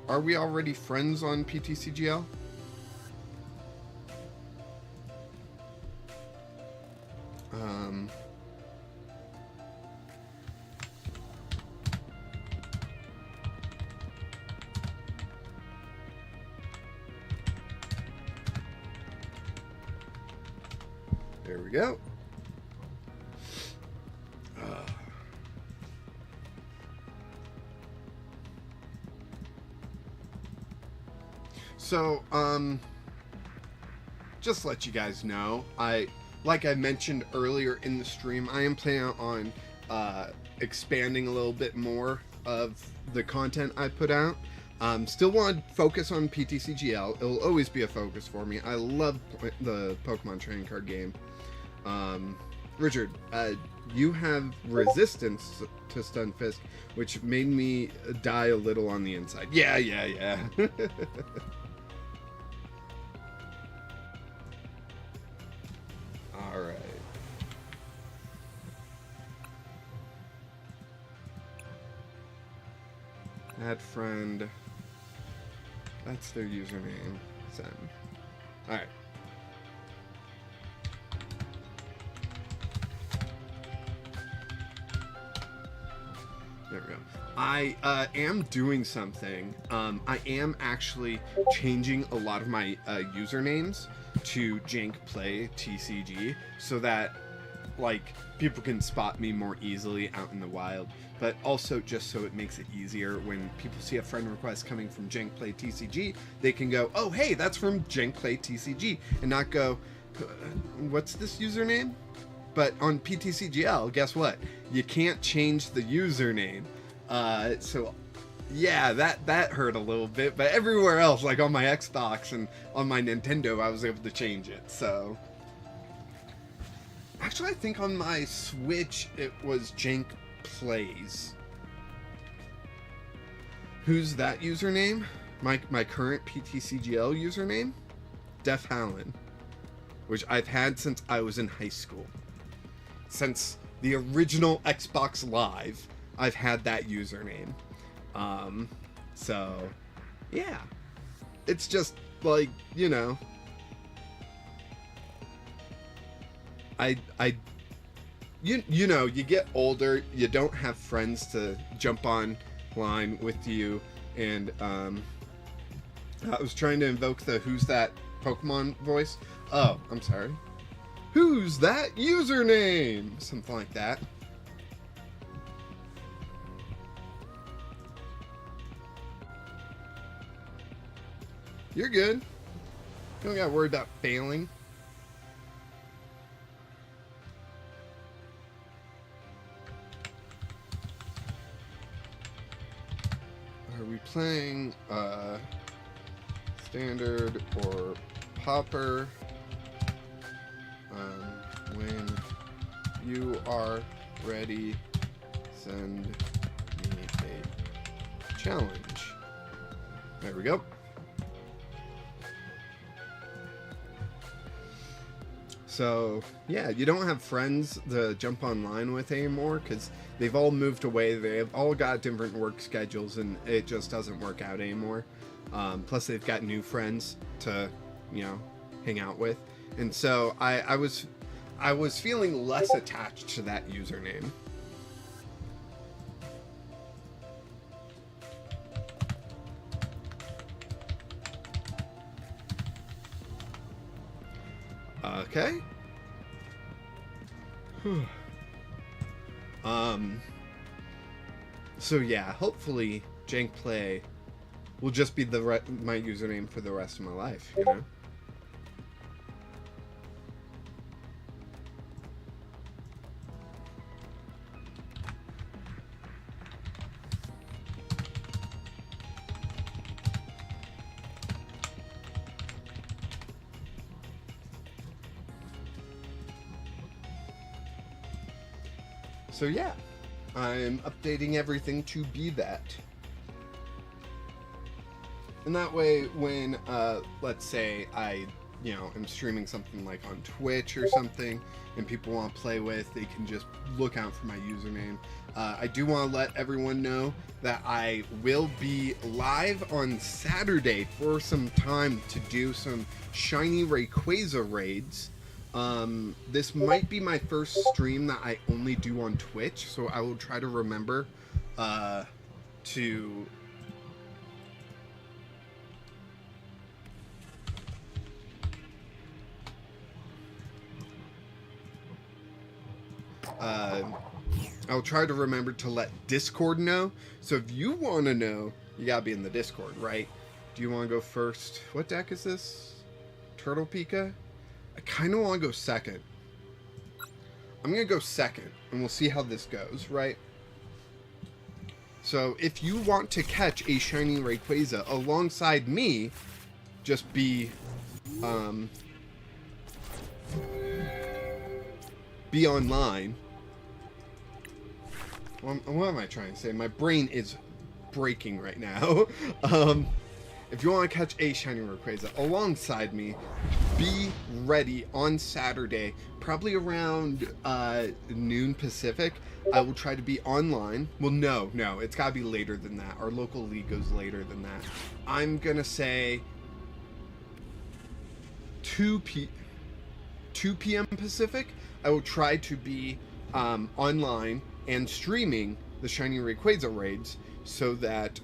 Are we already friends on PTCGL? There we go. So, just to let you guys know, like I mentioned earlier in the stream, I am planning on expanding a little bit more of the content I put out. Still want to focus on PTCGL. It'll always be a focus for me. I love the Pokemon trading card game. Richard, you have resistance to Stunfisk, which made me die a little on the inside. Yeah. Alright. Add friend. That's their username. Send. Alright. There we go. I am doing something. I am actually changing a lot of my usernames to Jank Play TCG so that like people can spot me more easily out in the wild, but also just so it makes it easier when people see a friend request coming from Jank Play TCG, they can go, oh hey, that's from Jank Play TCG, and not go, what's this username? But on PTCGL, guess what? You can't change the username. So yeah, that hurt a little bit, but everywhere else, like on my Xbox and on my Nintendo, I was able to change it, so. Actually, I think on my Switch, it was Jank Plays. Who's that username? My current PTCGL username? Def Hallen, which I've had since I was in high school. Since the original Xbox Live, I've had that username. So, yeah. It's just, like, you know. You know, you get older, you don't have friends to jump on line with you, and, I was trying to invoke the Who's That Pokemon voice. Oh, I'm sorry. Who's that username? Something like that. You're good. You don't gotta worry about failing. Are we playing standard or popper? When you are ready, send me a challenge. There we go. So, yeah, you don't have friends to jump online with anymore because they've all moved away. They've all got different work schedules, and it just doesn't work out anymore. Plus, they've got new friends to, you know, hang out with. And so I was feeling less attached to that username. Okay. So yeah, hopefully Jank Play will just be my username for the rest of my life, you know? So yeah, I'm updating everything to be that. And that way when, let's say I, you know, am streaming something like on Twitch or something, and people want to play with, they can just look out for my username. I do want to let everyone know that I will be live on Saturday for some time to do some shiny Rayquaza raids. This might be my first stream that I only do on Twitch, so I will try to remember to I'll try to remember to let Discord know. So if you want to know, you gotta be in the Discord, right? Do you want to go first? What deck is this? Turtle Pika? I kind of want to go second. I'm going to go second, and we'll see how this goes, right? So if you want to catch a shiny Rayquaza alongside me, just be online. What am I trying to say? My brain is breaking right now. If you want to catch a shiny Rayquaza alongside me, be ready on Saturday, probably around noon Pacific. I will try to be online. Well, no, it's got to be later than that. Our local league goes later than that. I'm going to say 2 p.m. Pacific. I will try to be online and streaming the Shiny Rayquaza raids so that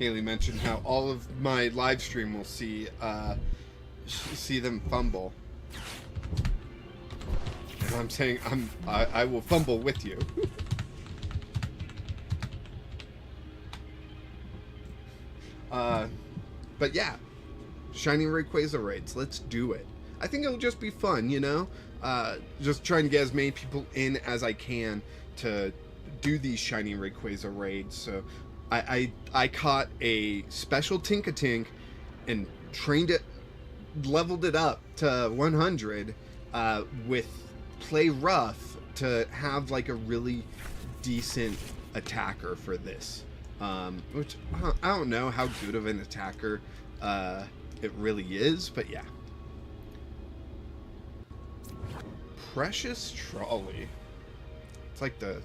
Haley mentioned how all of my live stream will see them fumble, and I'm saying I will fumble with you. But yeah, Shiny Rayquaza raids, let's do it. I think it'll just be fun, you know? Just trying to get as many people in as I can to do these Shiny Rayquaza raids. So I caught a special Tinkatink and trained it, leveled it up to 100 with Play Rough to have like a really decent attacker for this. Which I don't know how good of an attacker it really is, but yeah. Precious Trolley. It's like the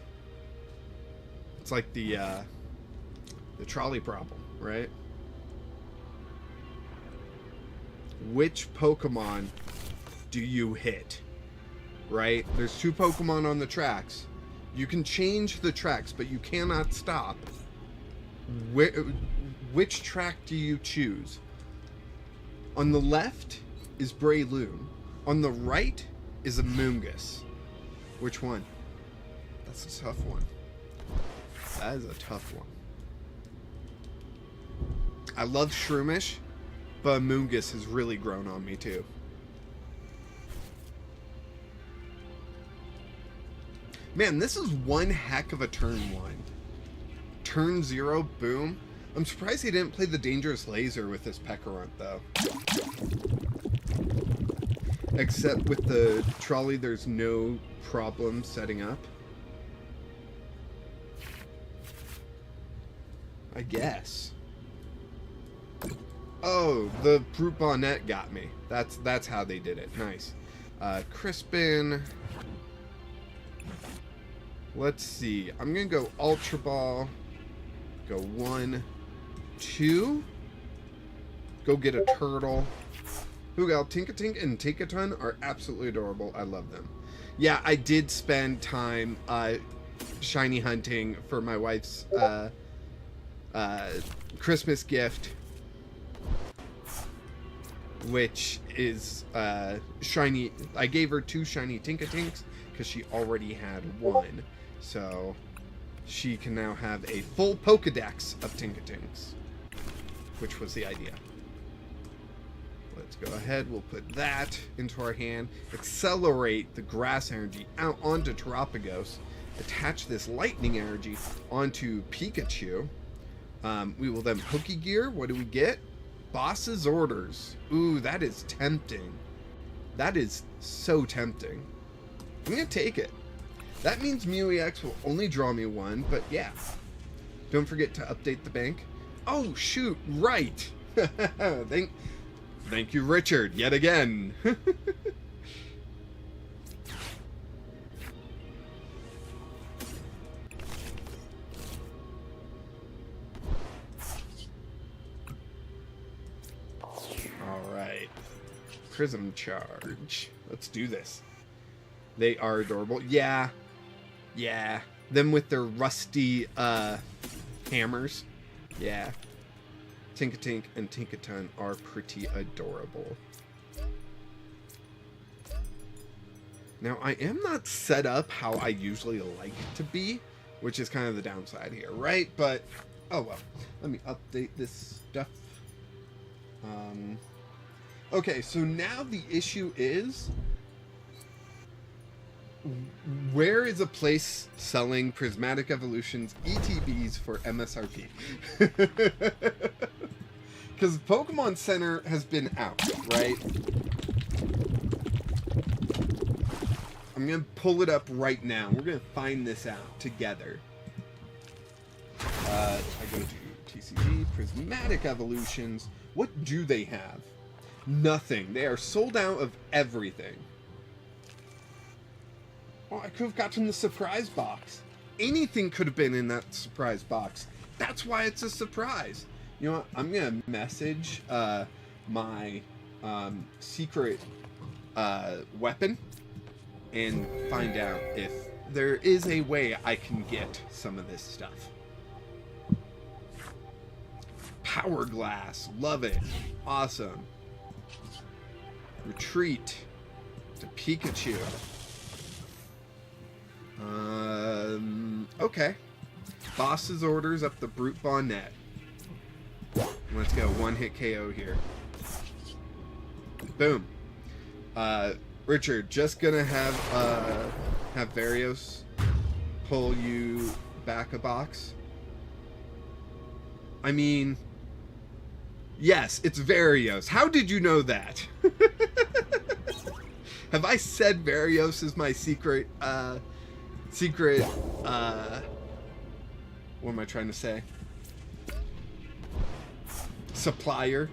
trolley problem, right? Which Pokemon do you hit? Right? There's 2 Pokemon on the tracks. You can change the tracks, but you cannot stop. Which track do you choose? On the left is Breloom. On the right is Amoonguss. Which one? That's a tough one. That is a tough one. I love Shroomish, but Amoonguss has really grown on me too. Man, this is one heck of a turn 1. Turn 0, boom. I'm surprised he didn't play the Dangerous Laser with this Pekarunt, though. Except with the trolley, there's no problem setting up. I guess. Oh, the Brute Bonnet got me. That's how they did it. Nice. Crispin. Let's see. I'm gonna go Ultra Ball. Go 1, 2. Go get a turtle. Tinkatink and Tinkaton are absolutely adorable. I love them. Yeah, I did spend time shiny hunting for my wife's Christmas gift, which is shiny. I gave her 2 shiny Tinkatinks because she already had 1. So she can now have a full Pokedex of Tinkatinks, which was the idea. Let's go ahead. We'll put that into our hand. Accelerate the grass energy out onto Terapagos. Attach this lightning energy onto Pikachu. We will then Pokegear. What do we get? Boss's Orders. Ooh, that is tempting. That is so tempting. I'm going to take it. That means Mew EX will only draw me 1, but yeah. Don't forget to update the bank. Oh, shoot, right. Thank you, Richard, yet again. Alright. Prism Charge. Let's do this. They are adorable. Yeah. Them with their rusty hammers. Yeah. Tinkatink and Tinkaton are pretty adorable. Now, I am not set up how I usually like to be, which is kind of the downside here, right? But, oh well. Let me update this stuff. Okay, so now the issue is, where is a place selling Prismatic Evolutions ETBs for MSRP? Because Pokemon Center has been out, right? I'm going to pull it up right now. We're going to find this out together. I go to TCG, Prismatic Evolutions. What do they have? Nothing. They are sold out of everything. Oh, I could have gotten the surprise box. Anything could have been in that surprise box. That's why it's a surprise. You know what? I'm going to message my secret weapon and find out if there is a way I can get some of this stuff. Power Glass. Love it. Awesome. Retreat. To Pikachu. Okay. Boss's orders up the Brute Bonnet. Let's go. One hit KO here. Boom. Richard, just gonna have Varios pull you back a box. I mean, yes, it's Varios. How did you know that? Have I said Varios is my secret, what am I trying to say? Supplier.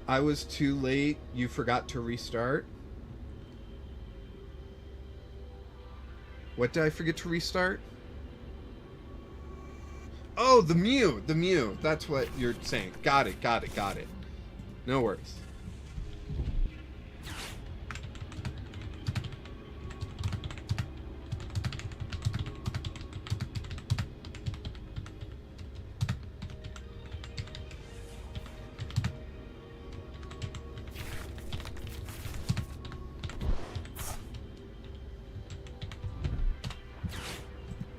I was too late. You forgot to restart. What did I forget to restart? Oh, the Mew. The Mew. That's what you're saying. Got it. Got it. Got it. No worries.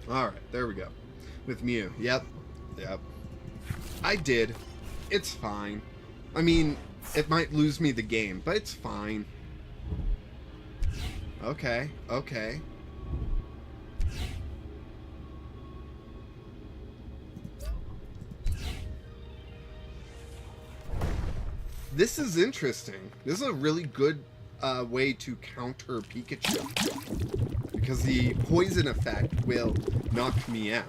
Alright, there we go. With Mew. Yep. Yep. I did. It's fine. I mean, it might lose me the game, but it's fine. Okay. Okay. This is interesting. This is a really good way to counter Pikachu. Because the poison effect will knock me out.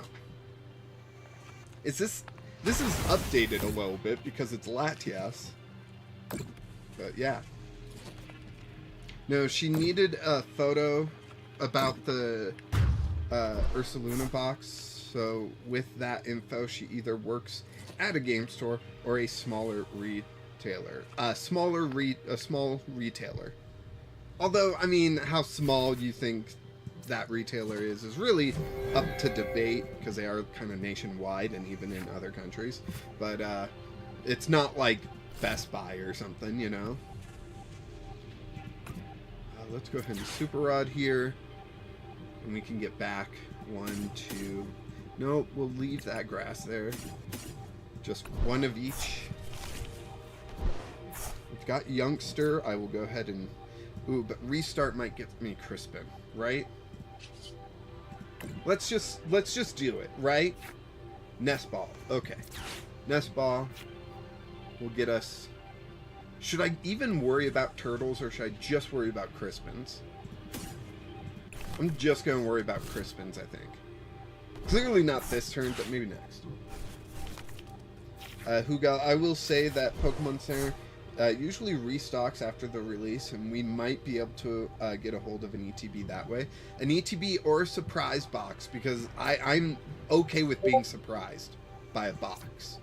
Is this is updated a little bit because it's Latias. But yeah. No, she needed a photo about the Ursaluna box. So with that info, she either works at a game store or a smaller retailer. A small retailer. Although, I mean, how small you think that retailer is really up to debate because they are kind of nationwide and even in other countries, but it's not like Best Buy or something, you know. Let's go ahead and Super Rod here and we can get back 1, 2. Nope, we'll leave that grass there. Just one of each. We've got Youngster. I will go ahead and but restart might get me Crispin, right? Let's just do it, right? Nest Ball. Okay. Nest Ball will get us... Should I even worry about turtles or should I just worry about Crispins? I'm just going to worry about Crispins, I think. Clearly not this turn, but maybe next. Huga, I will say that Pokemon Center usually restocks after the release, and we might be able to get a hold of an ETB that way. An ETB or a surprise box, because I'm okay with being surprised by a box.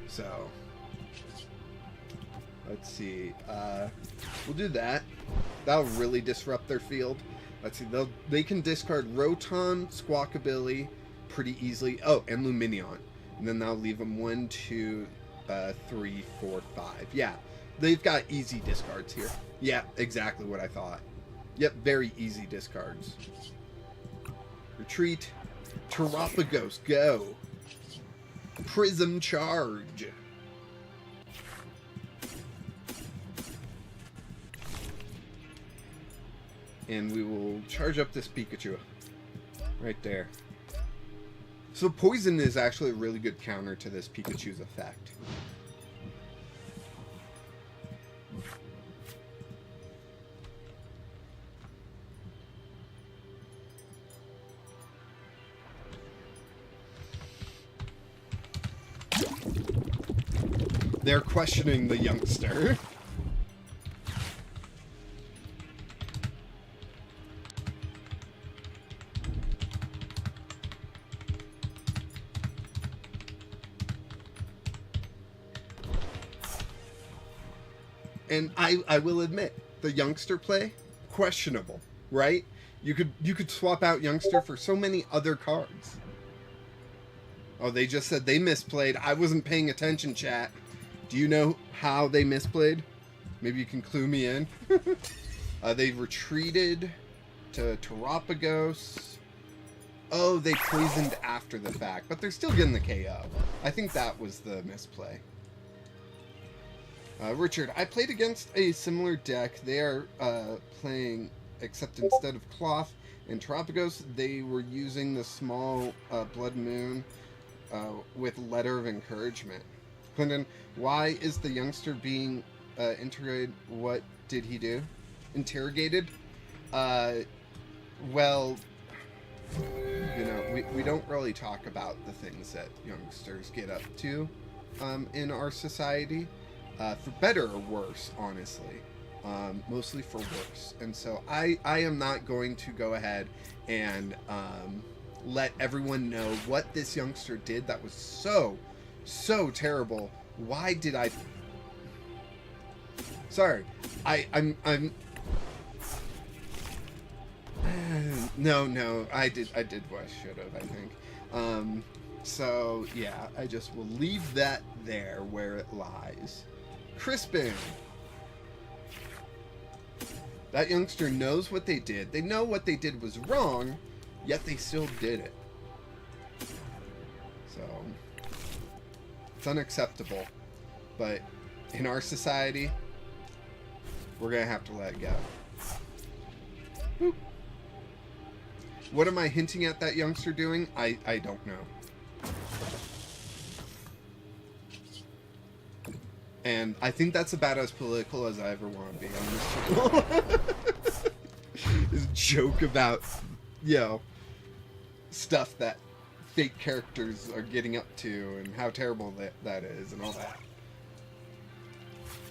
So, let's see. We'll do that. That'll really disrupt their field. Let's see. They can discard Rotom, Squawkabilly pretty easily. Oh, and Lumineon. And then that'll leave them 1, 2... 3, 4, 5. Yeah, they've got easy discards here. Yeah, exactly what I thought. Yep, very easy discards. Retreat. Terapagos, go. Prism charge. And we will charge up this Pikachu. Right there. So poison is actually a really good counter to this Pikachu's effect. They're questioning the youngster. And I will admit, the youngster play, questionable, right? You could swap out youngster for so many other cards. Oh, they just said they misplayed. I wasn't paying attention, chat. Do you know how they misplayed? Maybe you can clue me in. They retreated to Terapagos. Oh, they poisoned after the fact, but they're still getting the KO. I think that was the misplay. Richard, I played against a similar deck. They are playing, except instead of Cloth and Terapagos, they were using the small Blood Moon with Letter of Encouragement. Clinton, why is the youngster being interrogated? What did he do? Interrogated? Well, you know, we don't really talk about the things that youngsters get up to in our society. For better or worse, honestly. Mostly for worse. And so I am not going to go ahead and let everyone know what this youngster did that was so terrible. Why did I... Sorry. I'm... No, I did what I should have, I think. So, yeah, I just will leave that there where it lies. Crispin. That youngster knows what they did. They know what they did was wrong, yet they still did it. So, it's unacceptable. But in our society, we're going to have to let it go. Boop. What am I hinting at that youngster doing? I don't know. And I think that's about as political as I ever want to be on this channel. This joke about, you know, stuff that fake characters are getting up to and how terrible that is and all that.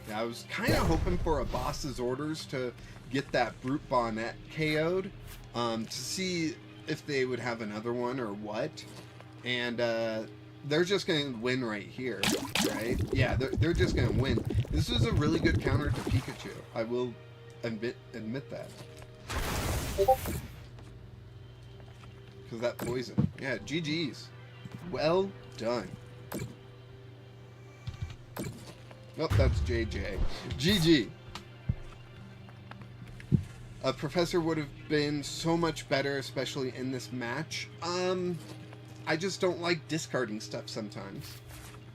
Yeah, I was kind of hoping for a boss's orders to get that Brute Bonnet KO'd to see if they would have another one or what. And, they're just going to win right here, right? Yeah, they're just going to win. This is a really good counter to Pikachu. I will admit that. Because that poison. Yeah, GG's. Well done. Oh, that's JJ. GG. A professor would have been so much better, especially in this match. I just don't like discarding stuff sometimes,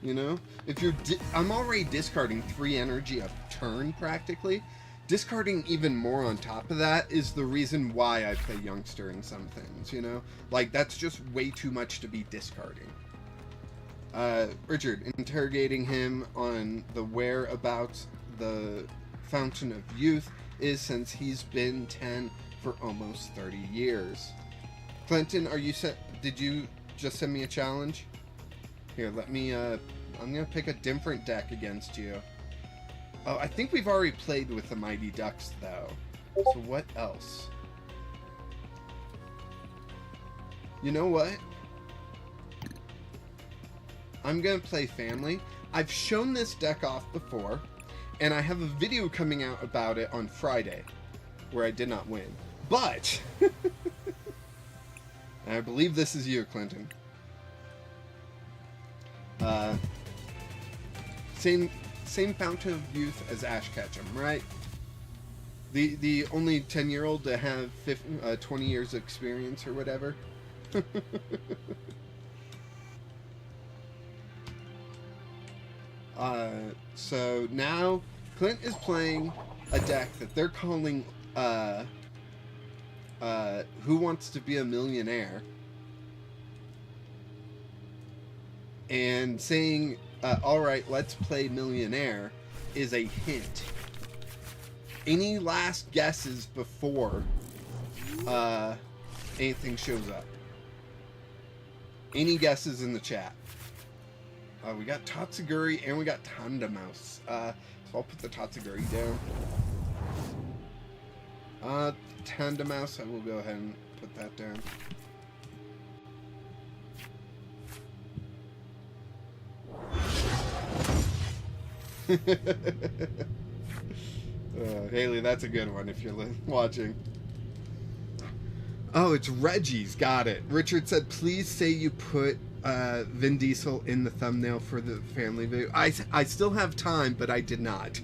you know? If you're, I'm already discarding 3 energy a turn, practically. Discarding even more on top of that is the reason why I play youngster in some things, you know? Like, that's just way too much to be discarding. Richard, interrogating him on the whereabouts the Fountain of Youth is since he's been 10 for almost 30 years. Clinton, are you did you just send me a challenge? Here, let me, I'm gonna pick a different deck against you. Oh, I think we've already played with the Mighty Ducks, though. So what else? You know what? I'm gonna play Family. I've shown this deck off before, and I have a video coming out about it on Friday, where I did not win. But... And I believe this is you, Clinton. Same Fountain of Youth as Ash Ketchum, right? The only 10-year-old to have 20 years experience or whatever. So now Clint is playing a deck that they're calling Who Wants to Be a Millionaire, and saying alright, let's play Millionaire is a hint. Any last guesses before anything shows up? Any guesses in the chat? We got Tatsuguri and we got Tandemaus. So I'll put the Tatsuguri down. Tandemaus, I will go ahead and put that down. Haley, that's a good one if you're watching. Oh, it's Reggie's. Got it. Richard said, please say you put Vin Diesel in the thumbnail for the family video. I still have time, but I did not.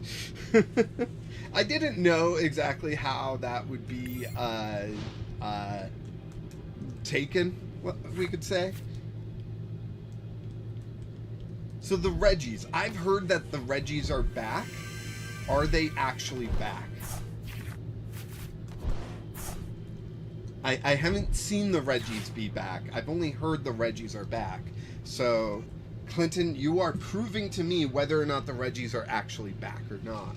I didn't know exactly how that would be taken, we could say. So the Reggies. I've heard that the Reggies are back. Are they actually back? I haven't seen the Reggies be back. I've only heard the Reggies are back. So, Clinton, you are proving to me whether or not the Reggies are actually back or not.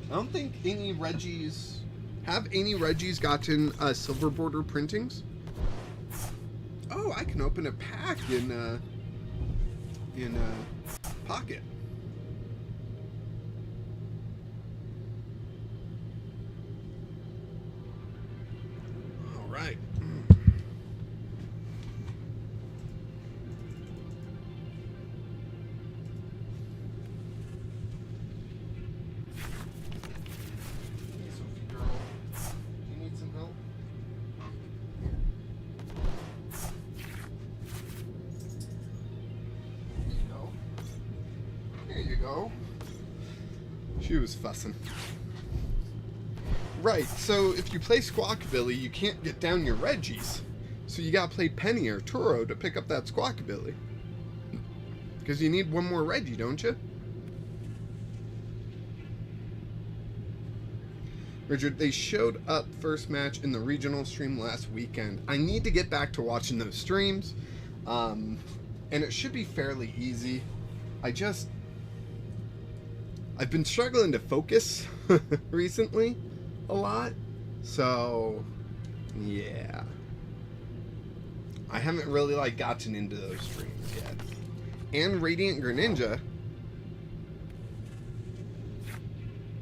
I don't think any Reggies... Have any Reggies gotten silver border printings? Oh, I can open a pack in Pocket. All right. Hey, Sophie girl, do you need some help? There you go. She was fussing. Right, so if you play Squawkabilly, you can't get down your Reggies. So you gotta play Penny or Turo to pick up that Squawkabilly. Because you need one more Reggie, don't you? Richard, they showed up first match in the regional stream last weekend. I need to get back to watching those streams. And it should be fairly easy. I've been struggling to focus recently a lot, so yeah. I haven't really gotten into those streams yet. And Radiant Greninja.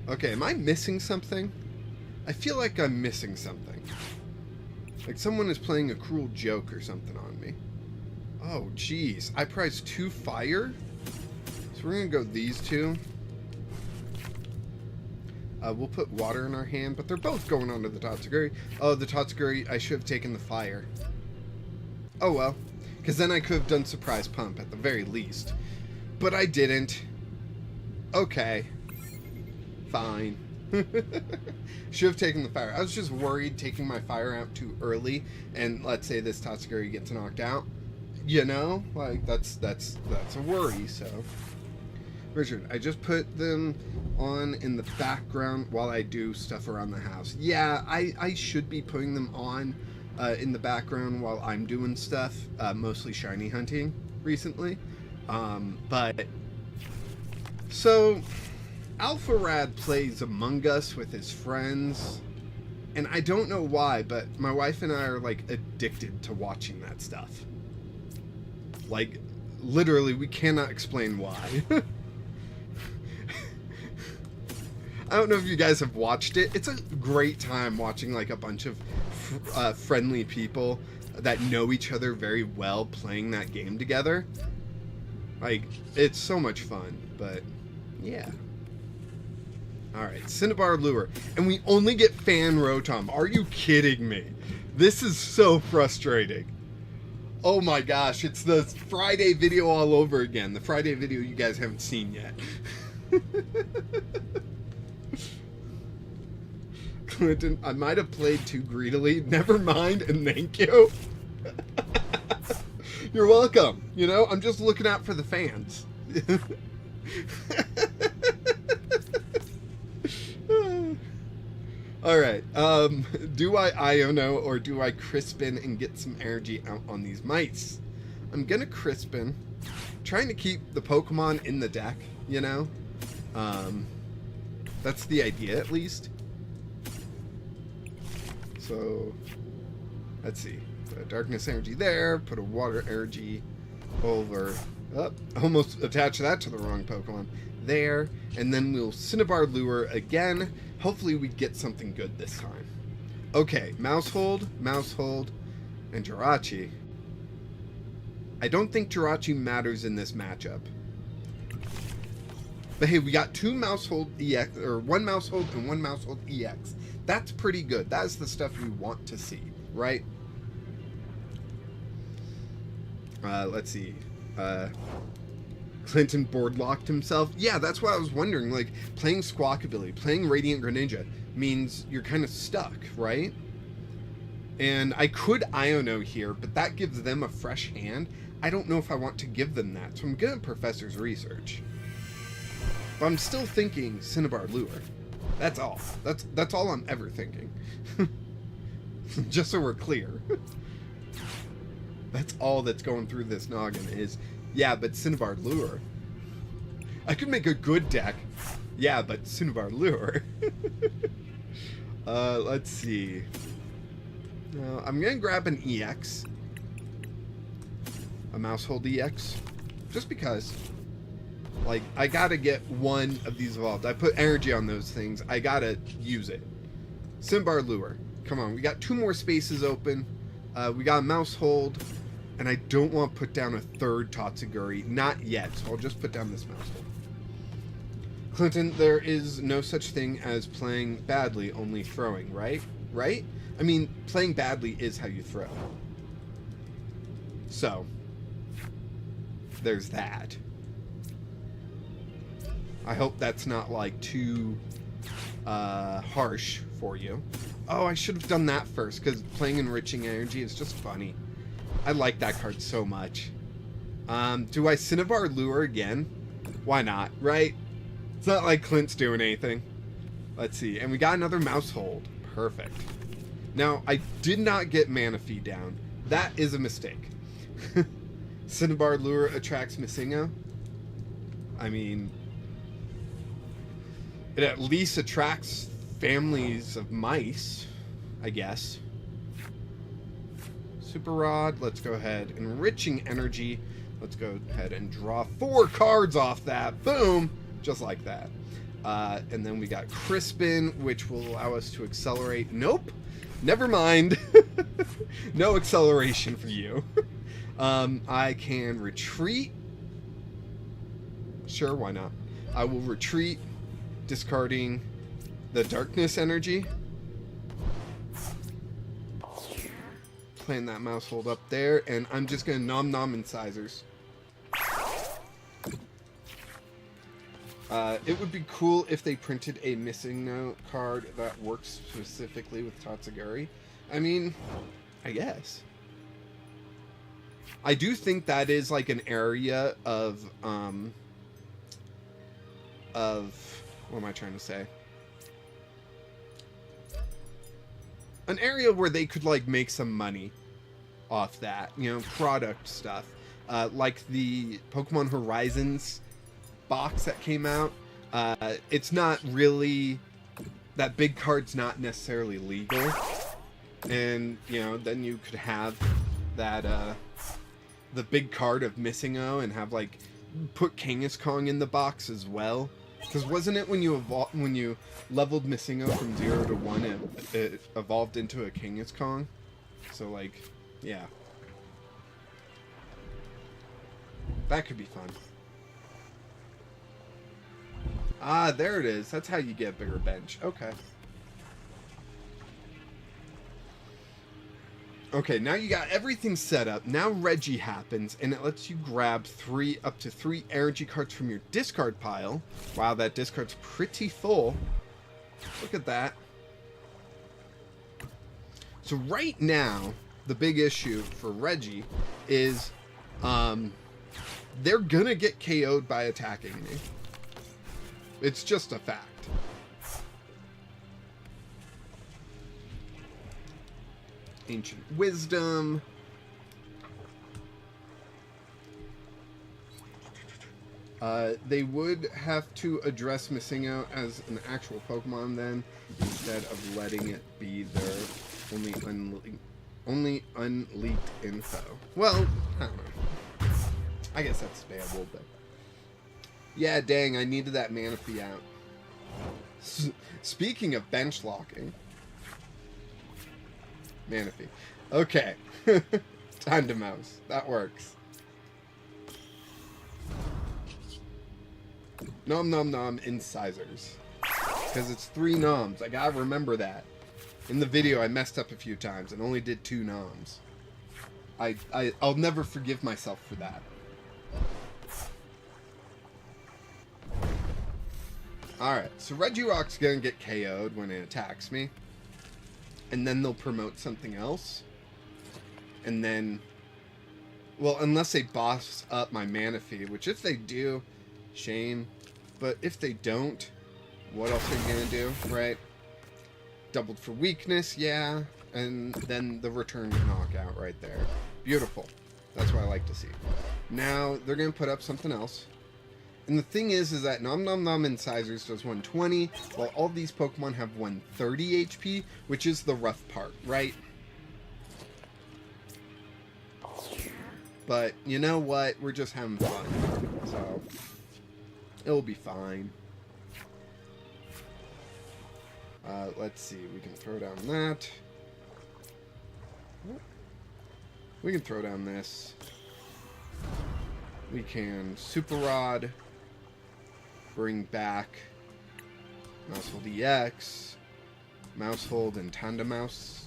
Okay, am I missing something? I feel like I'm missing something. Like someone is playing a cruel joke or something on me. Oh, jeez. I priced 2 fire? So we're gonna go these two. We'll put water in our hand, but they're both going onto the Tatsuguri. Oh, the Tatsuguri, I should have taken the fire. Oh well, because then I could have done surprise pump at the very least. But I didn't. Okay. Fine. Should have taken the fire. I was just worried taking my fire out too early, and let's say this Tatsuguri gets knocked out. You know? That's a worry, so... Richard, I just put them on in the background while I do stuff around the house. Yeah, I should be putting them on in the background while I'm doing stuff, mostly shiny hunting recently. But, so, Alpharad plays Among Us with his friends, and I don't know why, but my wife and I are, addicted to watching that stuff. Literally, we cannot explain why. I don't know if you guys have watched it. It's a great time watching a bunch of friendly people that know each other very well playing that game together. It's so much fun, but yeah. Alright, Cinnabar Lure. And we only get Fan Rotom. Are you kidding me? This is so frustrating. Oh my gosh, it's the Friday video all over again. The Friday video you guys haven't seen yet. Clinton, I might have played too greedily. Never mind, and thank you. You're welcome. You know, I'm just looking out for the fans. Alright, do I Iono or do I Crispin and get some energy out on these mice? I'm gonna Crispin, trying to keep the Pokemon in the deck, you know? That's the idea, at least. So, let's see. Put a Darkness Energy there, put a Water Energy over... Oh, almost attach that to the wrong Pokemon. There, and then we'll Cinnabar Lure again. Hopefully we get something good this time. Okay, Maushold, and Jirachi. I don't think Jirachi matters in this matchup. But hey, we got two Maushold EX, or one Maushold and one Maushold EX. That's pretty good. That's the stuff we want to see, right? Let's see. Clinton board locked himself. Yeah, that's what I was wondering. Like, playing Squawkabilly, playing Radiant Greninja means you're kind of stuck, right? And I could Iono here, but that gives them a fresh hand. I don't know if I want to give them that, so I'm good at Professor's Research. But I'm still thinking Cinnabar Lure. That's all. That's all I'm ever thinking. Just so we're clear. That's all that's going through this noggin is, yeah, but Cinnabar Lure. I could make a good deck. Yeah, but Cinnabar Lure. Let's see. I'm gonna grab an EX. A Maushold EX. Just because. Like, I gotta get one of these evolved. I put energy on those things. I gotta use it. Cinnabar Lure. Come on, we got two more spaces open. We got a Maushold. And I don't want to put down a third Tatsuguri. Not yet, so I'll just put down this Maushold. Clinton, there is no such thing as playing badly, only throwing, right? Right? I mean, playing badly is how you throw. So, there's that. I hope that's not, like, too harsh for you. Oh, I should have done that first, because playing Enriching Energy is just funny. I like that card so much. Do I Cinnabar Lure again? Why not, right? It's not like Clint's doing anything. Let's see. And we got another Maushold. Perfect. Now, I did not get Manaphy down. That is a mistake. Cinnabar Lure attracts Missinga. I mean, it at least attracts families of mice, I guess. Super Rod, let's go ahead. Enriching Energy, let's go ahead and draw 4 cards off that. Boom! Just like that. And then we got Crispin, which will allow us to accelerate. Nope! Never mind. No acceleration for you. I can retreat. Sure, why not? I will retreat, discarding the Darkness Energy. Playing that Maushold up there, and I'm just gonna nom incisors. It would be cool if they printed a Missing Note card that works specifically with Tatsuguri. I mean, I guess. I do think that is like an area of what am I trying to say? An area where they could like make some money off that, you know, product stuff, like the Pokemon Horizons box that came out. It's not really, that big card's not necessarily legal, and you know, then you could have that the big card of Missing-O and have like put Kangaskong in the box as well. Because wasn't it when you leveled Missing-O from 0 to 1, it evolved into a Kangaskong? So like, yeah. That could be fun. Ah, there it is. That's how you get a bigger bench. Okay. Okay, now you got everything set up. Now Reggie happens, and it lets you grab up to three energy cards from your discard pile. Wow, that discard's pretty full. Look at that. So right now, the big issue for Reggie is they're gonna get KO'd by attacking me. It's just a fact. Ancient Wisdom. They would have to address missing out as an actual Pokemon then, instead of letting it be their only unleaked info. Well, I don't know. I guess that's debatable, but yeah, dang, I needed that Manaphy out. Speaking of bench locking, Manaphy. Okay. Time to mouse. That works. Nom nom nom incisors. Because it's 3 noms. I gotta remember that. In the video I messed up a few times and only did 2 noms. I'll never forgive myself for that. Alright, so Regirock's gonna get KO'd when it attacks me. And then they'll promote something else. And then, well, unless they boss up my Manaphy, which if they do, shame. But if they don't, what else are you gonna do, right? Doubled for weakness, yeah. And then the return knockout right there. Beautiful. That's what I like to see. Now, they're gonna put up something else. And the thing is that Nom Nom Nom Incisors does 120, while all these Pokemon have 130 HP, which is the rough part, right? But, you know what? We're just having fun. So, it'll be fine. Let's see. We can throw down that. We can throw down this. We can Super Rod. Bring back Mousehold EX, Mousehold, and Tandemouse.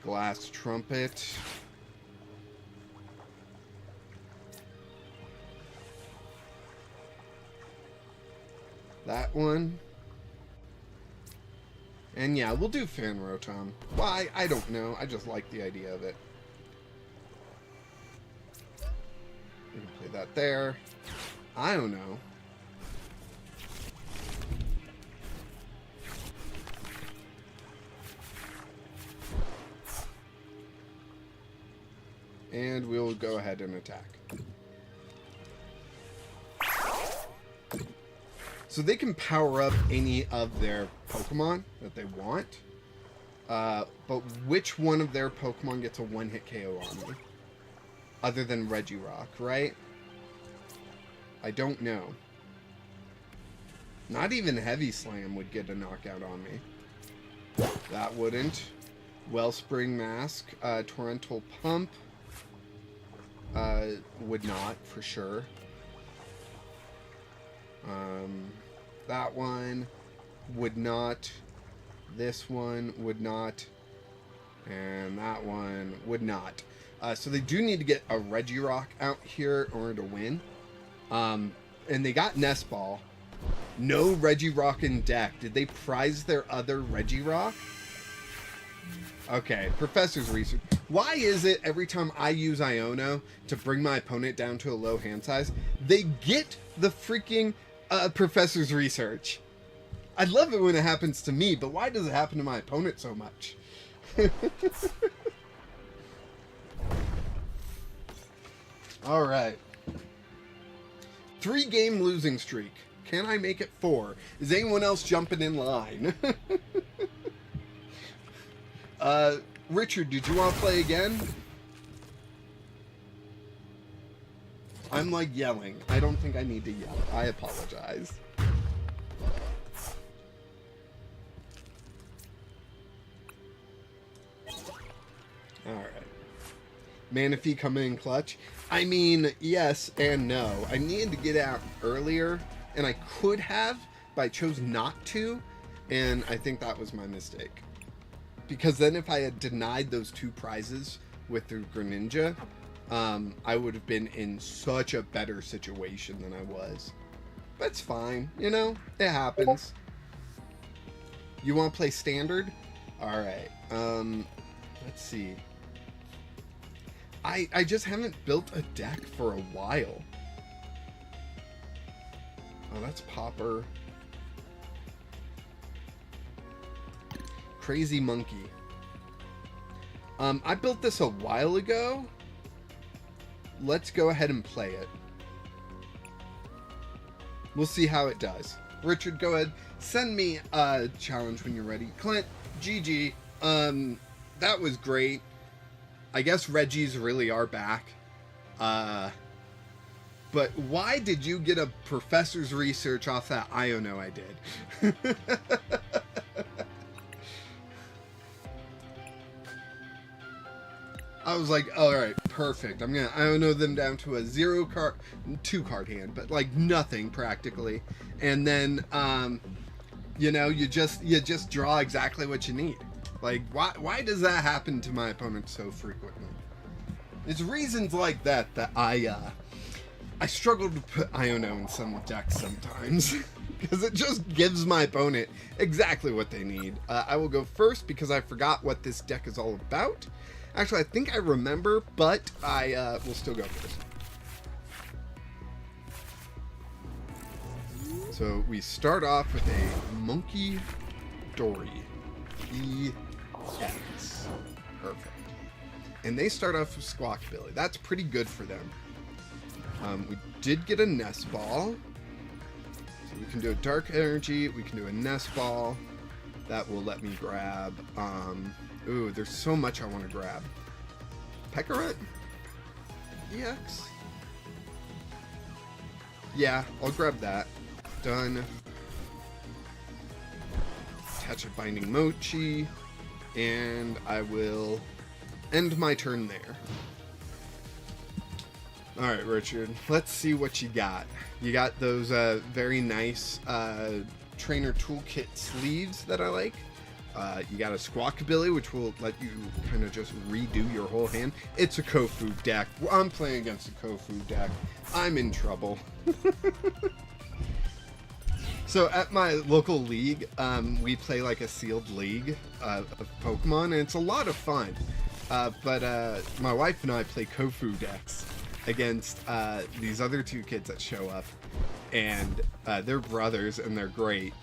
Glass Trumpet. That one. And yeah, we'll do Fan Rotom. Why? I don't know. I just like the idea of it. We can play that there. I don't know. And we'll go ahead and attack. So they can power up any of their Pokemon that they want. But which one of their Pokemon gets a one-hit KO on me? Other than Regirock, right? I don't know. Not even Heavy Slam would get a knockout on me. That wouldn't. Wellspring Mask. Torrential Pump. Would not, for sure. That one would not. This one would not. And that one would not. So they do need to get a Regirock out here in order to win. And they got Nest Ball. No Regirock in deck. Did they prize their other Regirock? Okay, Professor's Research. Why is it every time I use Iono to bring my opponent down to a low hand size, they get the freaking Professor's Research? I love it when it happens to me, but why does it happen to my opponent so much? Alright. 3-game losing streak. Can I make it 4? Is anyone else jumping in line? Richard, did you want to play again? I'm like yelling. I don't think I need to yell. I apologize. Alright. Manaphy coming in clutch. I mean, yes and no. I needed to get out earlier, and I could have, but I chose not to. And I think that was my mistake. Because then if I had denied those 2 prizes with the Greninja, I would have been in such a better situation than I was. But it's fine, you know? It happens. You want to play standard? Alright, let's see. I just haven't built a deck for a while. Oh, that's Popper. Crazy Monkey. I built this a while ago. Let's go ahead and play it. We'll see how it does. Richard, go ahead. Send me a challenge when you're ready. Clint, GG. That was great. I guess Reggies really are back. But why did you get a professor's research off that? I don't know, I did. I was like, alright, perfect. I don't know them down to a 2-card hand, but like nothing practically. And then, you know, you just draw exactly what you need. Like, why does that happen to my opponent so frequently? It's reasons like that I struggle to put Iono in some decks sometimes. Because it just gives my opponent exactly what they need. I will go first because I forgot what this deck is all about. Actually, I think I remember, but I will still go first. So we start off with a Monkey Dory. EX. Perfect. And they start off with Squawkabilly. That's pretty good for them. We did get a Nest Ball. So we can do a Dark Energy. We can do a Nest Ball. That will let me grab... ooh, there's so much I want to grab. Pekaret? EX? Yeah, I'll grab that. Done. Attach a Binding Mochi. And I will end my turn there. Alright, Richard. Let's see what you got. You got those very nice trainer toolkit sleeves that I like. You got a Squawkabilly, which will let you kind of just redo your whole hand. It's a Kofu deck. I'm playing against a Kofu deck. I'm in trouble. So at my local league, we play like a sealed league of Pokemon, and it's a lot of fun. But my wife and I play Kofu decks against these other 2 kids that show up. And they're brothers, and they're great.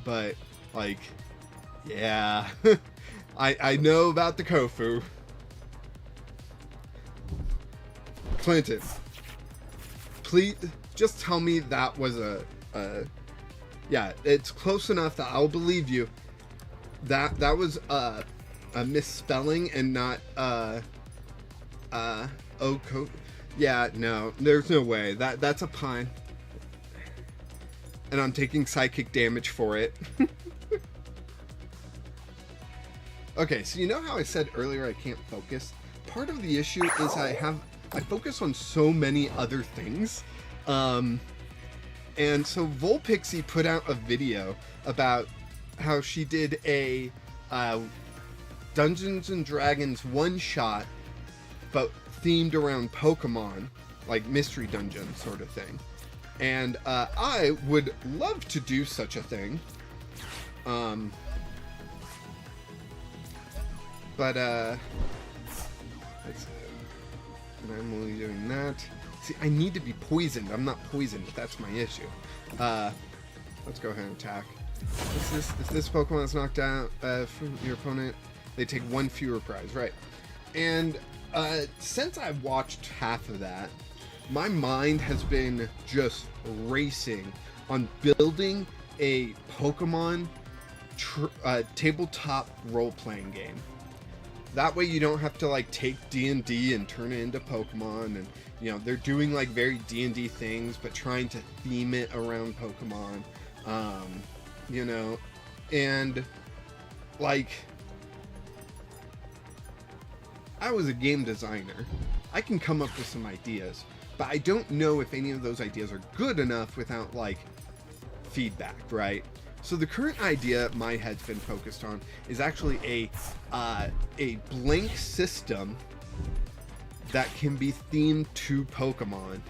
But, like... yeah, I know about the Kofu. Clinton, please just tell me that was yeah, it's close enough that I'll believe you. That was a misspelling and not yeah, no, there's no way. That's a pun. And I'm taking psychic damage for it. Okay, so you know how I said earlier I can't focus? Part of the issue is I focus on so many other things. And so Volpixie put out a video about how she did a Dungeons and Dragons one-shot, but themed around Pokemon, like Mystery Dungeon sort of thing. And I would love to do such a thing. But, and I'm only doing that. See, I need to be poisoned. I'm not poisoned. That's my issue. Let's go ahead and attack. If this Pokemon is knocked out from your opponent, they take 1 fewer prize. Right. And since I've watched half of that, my mind has been just racing on building a Pokemon tabletop role-playing game. That way you don't have to like take D&D and turn it into Pokemon, and you know, they're doing like very D&D things but trying to theme it around Pokemon. You know, and like, I was a game designer. I can come up with some ideas, but I don't know if any of those ideas are good enough without like feedback, right? So the current idea my head's been focused on is actually a blank system that can be themed to Pokemon.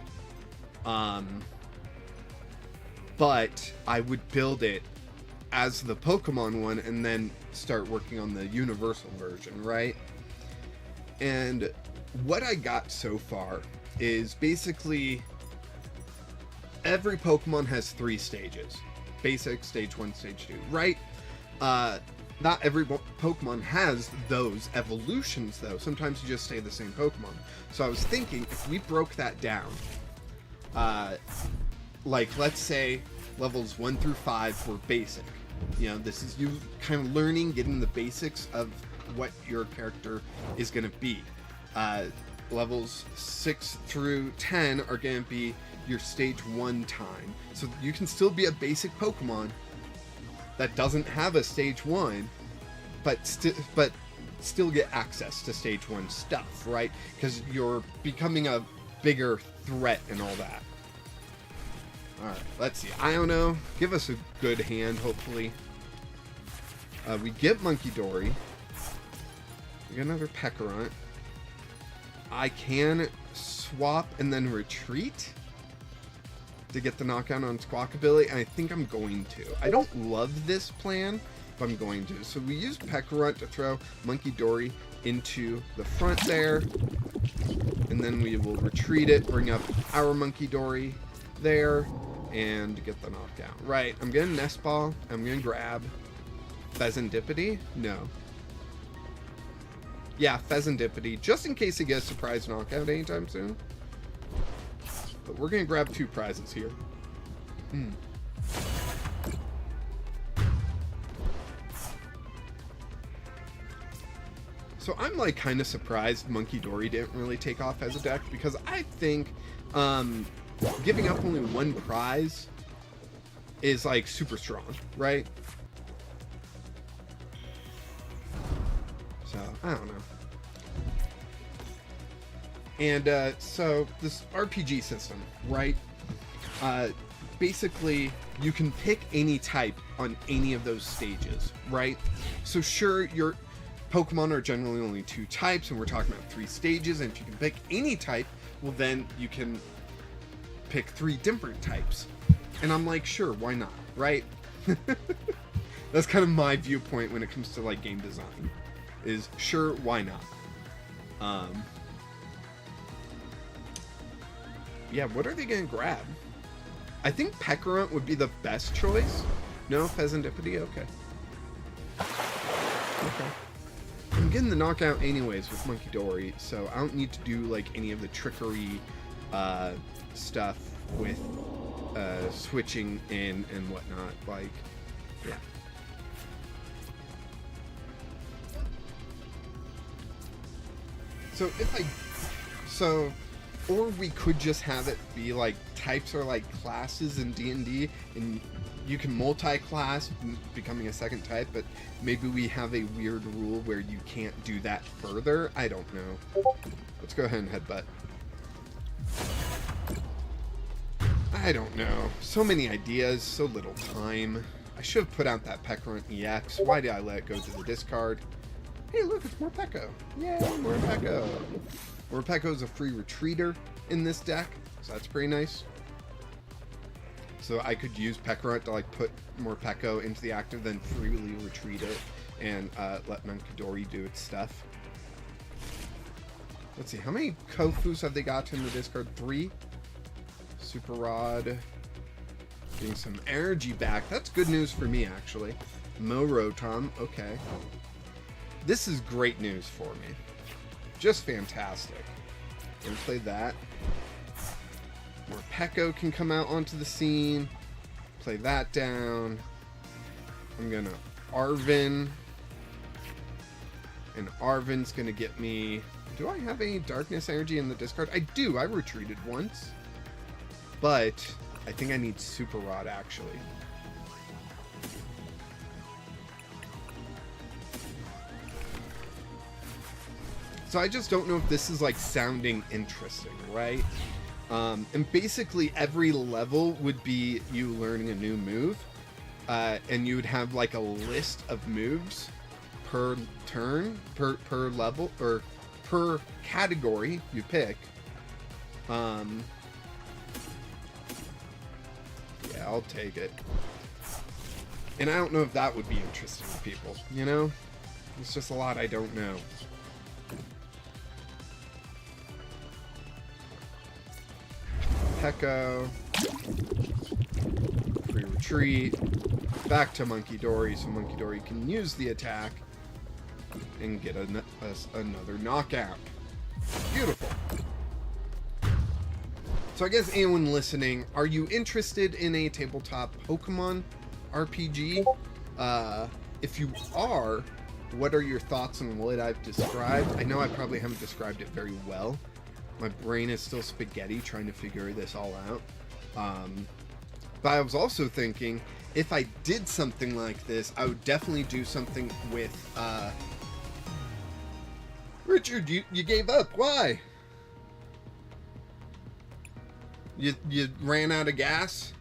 But I would build it as the Pokemon one and then start working on the universal version, right? And what I got so far is basically every Pokemon has 3 stages. Basic, stage 1, stage 2, right? Not every Pokemon has those evolutions, though. Sometimes you just stay the same Pokemon. So I was thinking, if we broke that down, like, let's say levels 1 through 5 were basic. You know, this is you kind of learning, getting the basics of what your character is going to be. Levels 6 through 10 are going to be your stage 1 time. So you can still be a basic Pokemon that doesn't have a stage 1, but still get access to stage 1 stuff, right? Because you're becoming a bigger threat and all that. Alright, let's see. I don't know. Give us a good hand, hopefully. We get Monkey Dory. We get another Pekarunt. I can swap and then retreat to get the knockout on Squawkabilly, and I think I'm going to. I don't love this plan, but I'm going to. So we use Pekarunt to throw Monkey Dory into the front there, and then we will retreat it, bring up our Monkey Dory there, and get the knockdown. Right, I'm getting Nest Ball. I'm going to grab Pheasantipity. No. Yeah, Pheasantipity, just in case he gets a surprise knockout anytime soon. But we're going to grab 2 prizes here. So I'm like kind of surprised Monkey Dory didn't really take off as a deck, because I think giving up only 1 prize is like super strong, right? So I don't know. And so this RPG system, right? Basically, you can pick any type on any of those stages, right? So sure, your Pokemon are generally only 2 types, and we're talking about 3 stages, and if you can pick any type, well then you can pick 3 different types. And I'm like, sure, why not, right? That's kind of my viewpoint when it comes to like game design, is sure, why not? Yeah, what are they gonna grab? I think Pekarunt would be the best choice. No, Pheasantipity? Okay. Okay. I'm getting the knockout anyways with Monkey Dory, so I don't need to do like any of the trickery stuff with switching in and whatnot. Like, yeah. Or we could just have it be like types are like classes in D&D, and you can multi-class, becoming a second type, but maybe we have a weird rule where you can't do that further. I don't know. Let's go ahead and headbutt. I don't know. So many ideas, so little time. I should have put out that Pekarunt EX. Why did I let it go to the discard? Hey, look, it's Morpeko. Yay, Morpeko. Morpeko is a free retreater in this deck, so that's pretty nice. So I could use Pekarunt to like put Morpeko into the active, then freely retreat it, and let Monkey Dory do its stuff. Let's see, how many Kofus have they got in the discard? 3. Super Rod. Getting some energy back. That's good news for me, actually. Morotom, okay. This is great news for me. Just fantastic. Gonna play that. Morpeko can come out onto the scene. Play that down. I'm gonna Arven. And Arven's gonna get me... Do I have any Darkness Energy in the discard? I do. I retreated once. But I think I need Super Rod, actually. So I just don't know if this is like sounding interesting, right? And basically every level would be you learning a new move. and you would have like a list of moves per turn, per level, or per category you pick. Yeah, I'll take it. And I don't know if that would be interesting to people, you know? It's just a lot I don't know. Pekko. Free retreat. Back to Monkey Dory, so Monkey Dory can use the attack and get another knockout. Beautiful. So I guess anyone listening, are you interested in a tabletop Pokemon RPG? If you are, what are your thoughts on what I've described? I know I probably haven't described it very well. My brain is still spaghetti trying to figure this all out. But I was also thinking, if I did something like this, I would definitely do something with, Richard, you gave up. Why? You ran out of gas?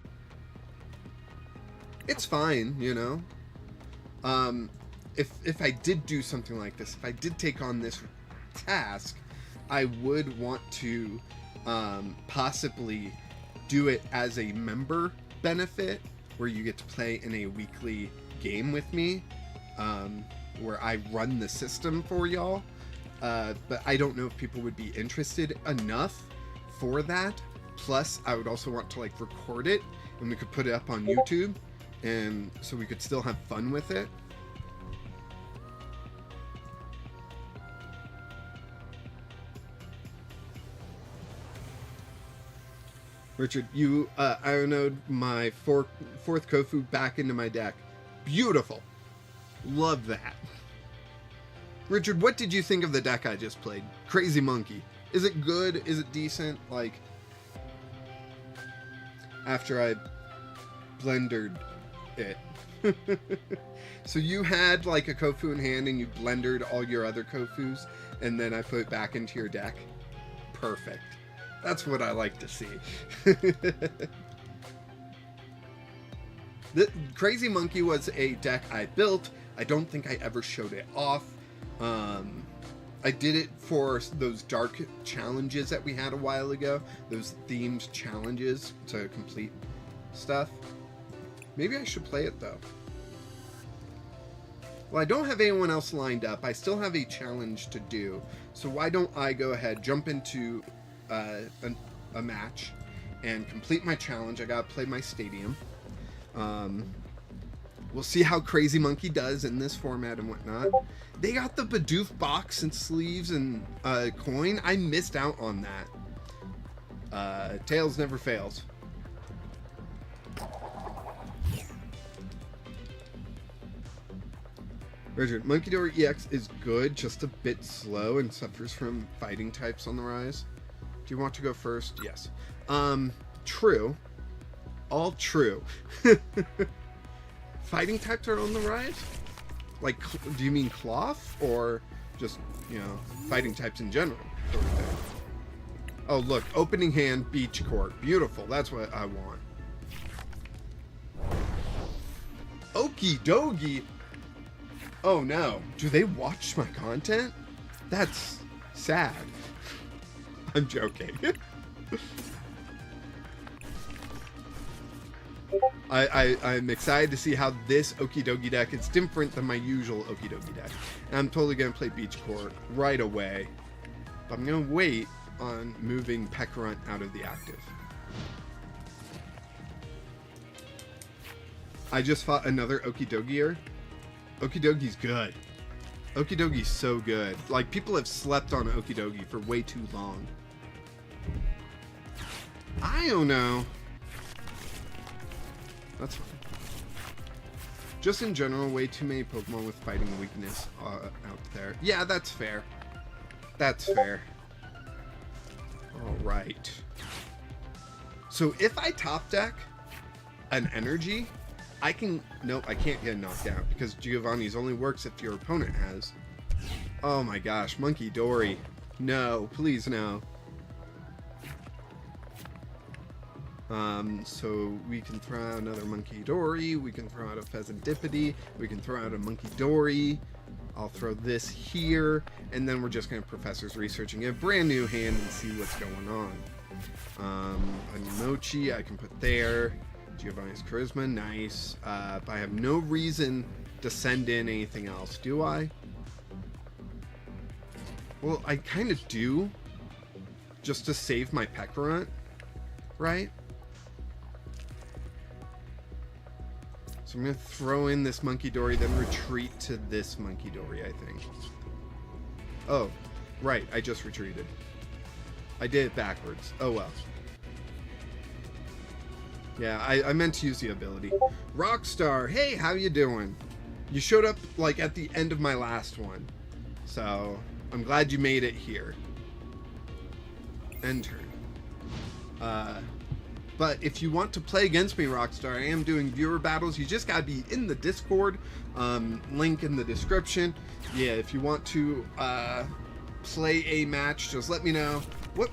It's fine, you know. If I did do something like this, if I did take on this task, I would want to possibly do it as a member benefit, where you get to play in a weekly game with me, where I run the system for y'all. But I don't know if people would be interested enough for that. Plus, I would also want to like record it, and we could put it up on YouTube, and so we could still have fun with it. Richard, you ionoed my fourth Kofu back into my deck. Beautiful. Love that. Richard, what did you think of the deck I just played? Crazy Monkey. Is it good? Is it decent? Like, after I blendered it. So you had like a Kofu in hand and you blendered all your other Kofus, and then I put it back into your deck? Perfect. That's what I like to see. The Crazy Monkey was a deck I built. I don't think I ever showed it off. I did it for those dark challenges that we had a while ago. Those themed challenges to complete stuff. Maybe I should play it though. Well, I don't have anyone else lined up. I still have a challenge to do. So why don't I go ahead, jump into a match and complete my challenge. I gotta play my stadium. We'll see how Crazy Monkey does in this format and whatnot. They got the Bidoof box and sleeves and coin. I missed out on that. Tails never fails. Richard, Monkey Dory EX is good, just a bit slow and suffers from fighting types on the rise. Do you want to go first? Yes. True. All true. Fighting types are on the rise? Like, do you mean cloth? Or just, you know, fighting types in general? Sort of thing. Oh, look. Opening hand, beach court. Beautiful. That's what I want. Okie dokie. Oh, no. Do they watch my content? That's sad. I'm joking. I'm excited to see how this Okie Dokie deck is different than my usual Okie Dokie deck. And I'm totally going to play Beach Court right away. But I'm going to wait on moving Pekrunt out of the active. I just fought another Okie Dokier. Okie Dokie's good. Okie Dokie's so good. Like, people have slept on Okie Dokie for way too long. I don't know. That's fine. Just in general, way too many Pokemon with fighting weakness out there. Yeah, that's fair. That's fair. Alright. So if I top deck an energy, I can... Nope, I can't get knocked out because Giovanni's only works if your opponent has. Oh my gosh, Monkey Dory. No, please no. So we can throw out another Monkey Dory, we can throw out a Pheasantipity, we can throw out a Monkey Dory. I'll throw this here, and then we're just going to Professor's Researching a brand new hand and see what's going on. Animochi I can put there. Giovanni's Charisma, nice. But I have no reason to send in anything else, do I? Well, I kind of do, just to save my Pecorant, right? So I'm going to throw in this Monkey Dory, then retreat to this Monkey Dory, I think. Oh, right, I just retreated. I did it backwards. Oh well. Yeah, I meant to use the ability. Rockstar, hey, how you doing? You showed up, like, at the end of my last one. So, I'm glad you made it here. End turn. But if you want to play against me, Rockstar, I am doing viewer battles. You just gotta be in the Discord. Link in the description. Yeah, if you want to play a match, just let me know what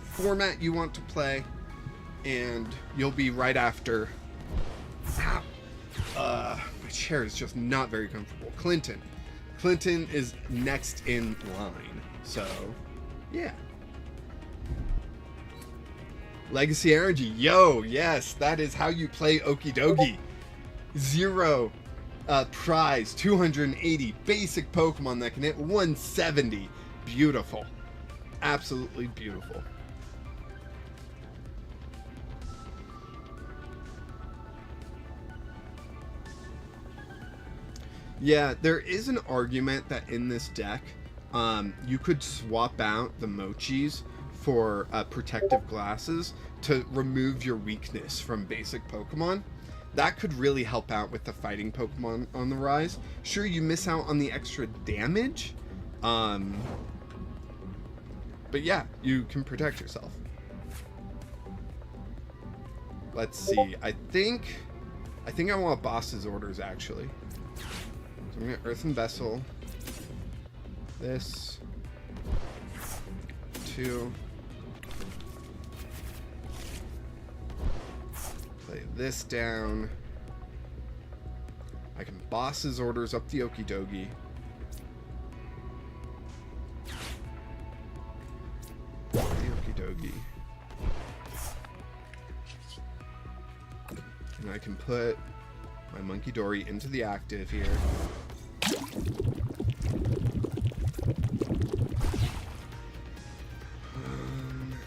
format you want to play, and you'll be right after. Ow. My chair is just not very comfortable. Clinton is next in line. So, yeah. Legacy Energy, yo, yes, that is how you play Okie Dokie. 0 prize, 280 basic Pokemon that can hit 170. Beautiful. Absolutely beautiful. Yeah, there is an argument that in this deck, you could swap out the Mochis for protective glasses to remove your weakness from basic Pokemon. That could really help out with the fighting Pokemon on the rise. Sure, you miss out on the extra damage, but yeah, you can protect yourself. Let's see. I think I want Boss's orders actually. So I'm gonna Earthen Vessel. This 2. Play this down. I can Boss's orders up the Okie Dokie. The Okie Dokie. And I can put my Monkey Dory into the active here.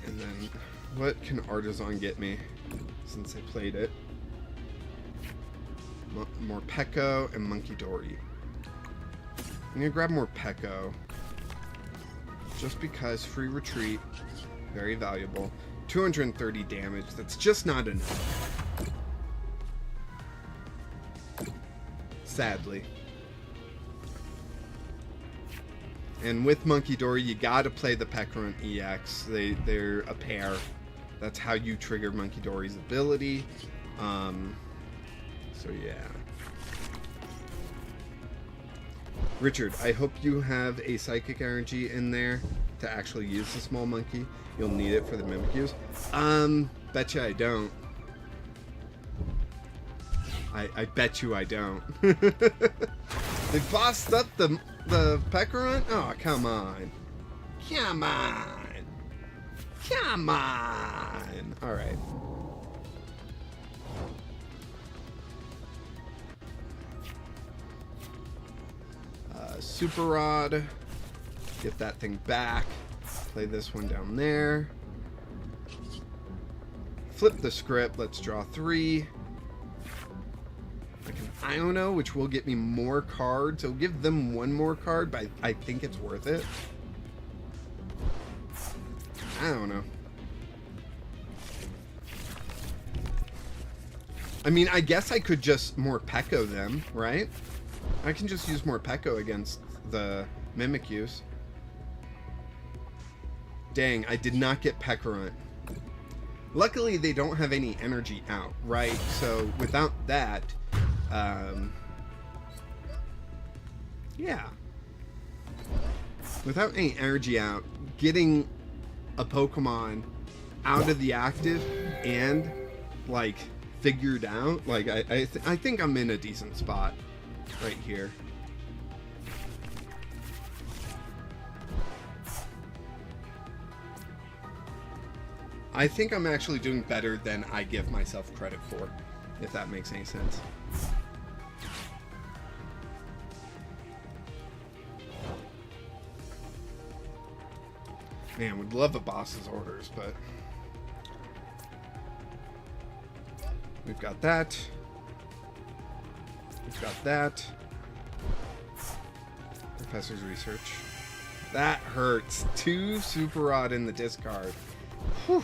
And then what can Artisan get me since I played it? More Peko and Monkey Dory. I'm gonna grab more Peko just because free retreat, very valuable. 230 damage, that's just not enough. Sadly. And with Monkey Dory, you gotta play the Pecorant EX. They're a pair. That's how you trigger Monkey Dory's ability. So yeah. Richard, I hope you have a Psychic Energy in there to actually use the small monkey. You'll need it for the Mimikyus. Betcha I don't. I bet you I don't. They bossed up the Pecorant? Oh, come on. Come on. Come on. Alright. Super Rod. Get that thing back. Play this one down there. Flip the script. Let's draw 3. Like an Iono, which will get me more cards. It'll give them 1 more card, but I think it's worth it. I don't know. I mean, I guess I could just more Peko them, right? I can just use more Peko against the Mimikyus. Dang, I did not get Pecorant. Luckily, they don't have any energy out, right? So, without that, yeah. Without any energy out, getting a Pokemon out of the active and like figured out. Like I think I'm in a decent spot right here. I think I'm actually doing better than I give myself credit for, if that makes any sense. Man, would love a boss's orders, but we've got that. We've got that. Professor's research. That hurts. 2 super rod in the discard. Whew.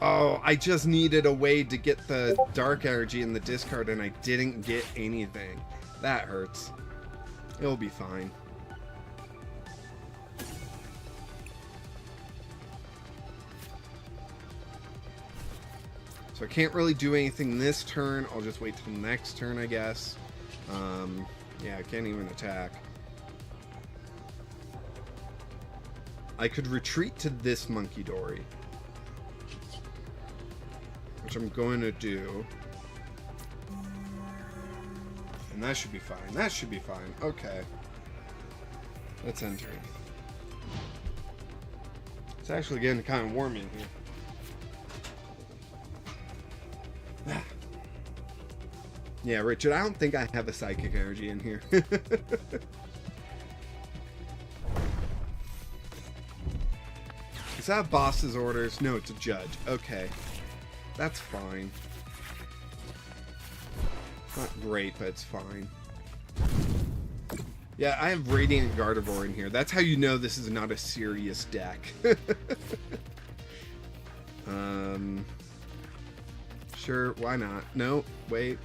Oh, I just needed a way to get the dark energy in the discard and I didn't get anything. That hurts. It'll be fine. So I can't really do anything this turn. I'll just wait till next turn, I guess. Yeah, I can't even attack. I could retreat to this Monkey Dory, which I'm going to do. And that should be fine. That should be fine. Okay. Let's enter. It's actually getting kind of warm in here. Yeah, Richard, I don't think I have a psychic energy in here. Is that boss's orders? No, it's a judge. Okay. That's fine. It's not great, but it's fine. Yeah, I have Radiant Gardevoir in here. That's how you know this is not a serious deck. Sure, why not? No, wait.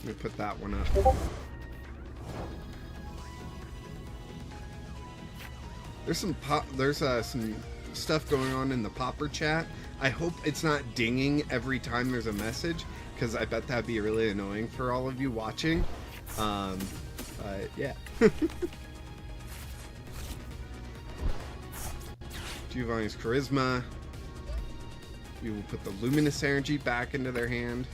Let me put that one up. There's some some stuff going on in the Popper chat. I hope it's not dinging every time there's a message, because I bet that'd be really annoying for all of you watching. Yeah. Giovanni's Charisma. We will put the Luminous Energy back into their hand.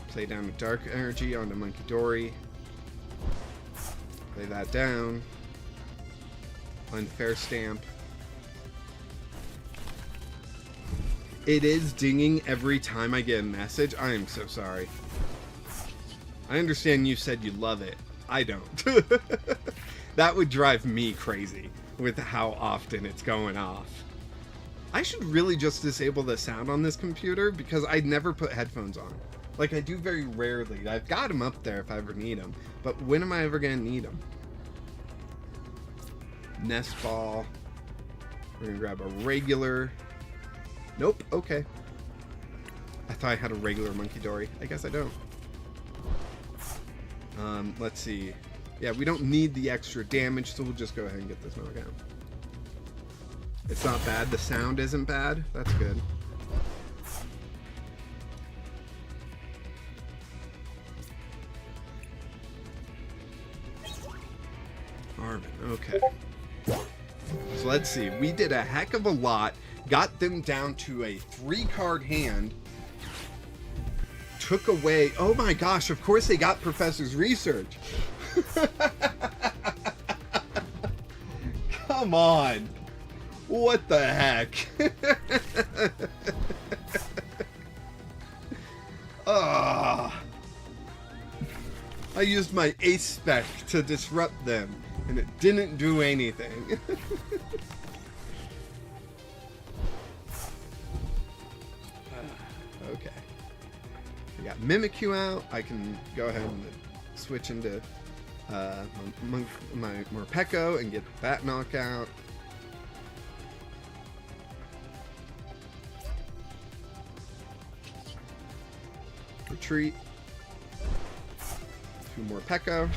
Play down the Dark Energy onto Monkey Dory. Play that down. Unfair Stamp. It is dinging every time I get a message. I am so sorry. I understand you said you love it. I don't. That would drive me crazy with how often it's going off. I should really just disable the sound on this computer because I never put headphones on. Like, I do very rarely. I've got them up there if I ever need them. But when am I ever going to need them? Nest Ball. We're going to grab a regular. Nope. Okay. I thought I had a regular Monkey Dory. I guess I don't. Let's see. Yeah, we don't need the extra damage, so we'll just go ahead and get this knockout. It's not bad. The sound isn't bad. That's good. Arvin, okay. So let's see. We did a heck of a lot. Got them down to a 3-card hand. Took away... Oh my gosh, of course they got Professor's Research. Come on. What the heck? I used my Ace Spec to disrupt them, and it didn't do anything. Okay. I got Mimikyu out. I can go ahead and switch into my Morpeko and get that knockout. Retreat. 2 more Pekka.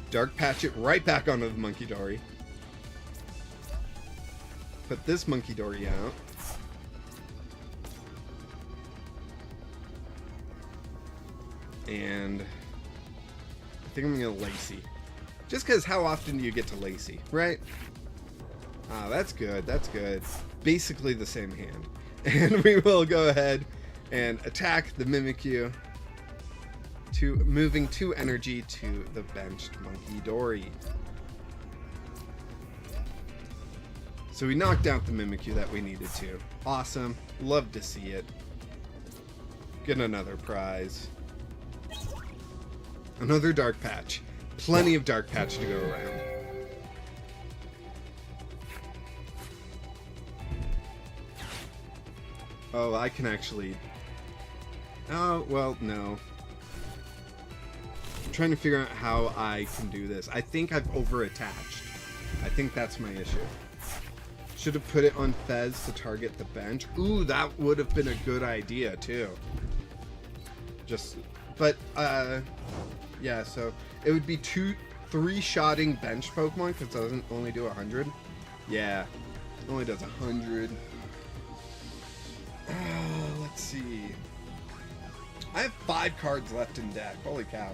Dark Patch it right back onto the Monkey Dory. Put this Monkey Dory out. And I think I'm going to Lacy. Just because how often do you get to Lacy, right? Ah, that's good. That's good. Basically the same hand. And we will go ahead and attack the Mimikyu, moving 2 energy to the benched Monkey Dory. So we knocked out the Mimikyu that we needed to. Awesome. Love to see it. Get another prize. Another Dark Patch. Plenty of Dark Patch to go around. Oh, I can actually... Oh, well, no. I'm trying to figure out how I can do this. I think I've over-attached. I think that's my issue. Should have put it on Fez to target the bench. Ooh, that would have been a good idea, too. Yeah, so it would be 3-shotting bench Pokemon, because it doesn't only do 100. Yeah, it only does 100. Let's see. I have 5 cards left in deck. Holy cow.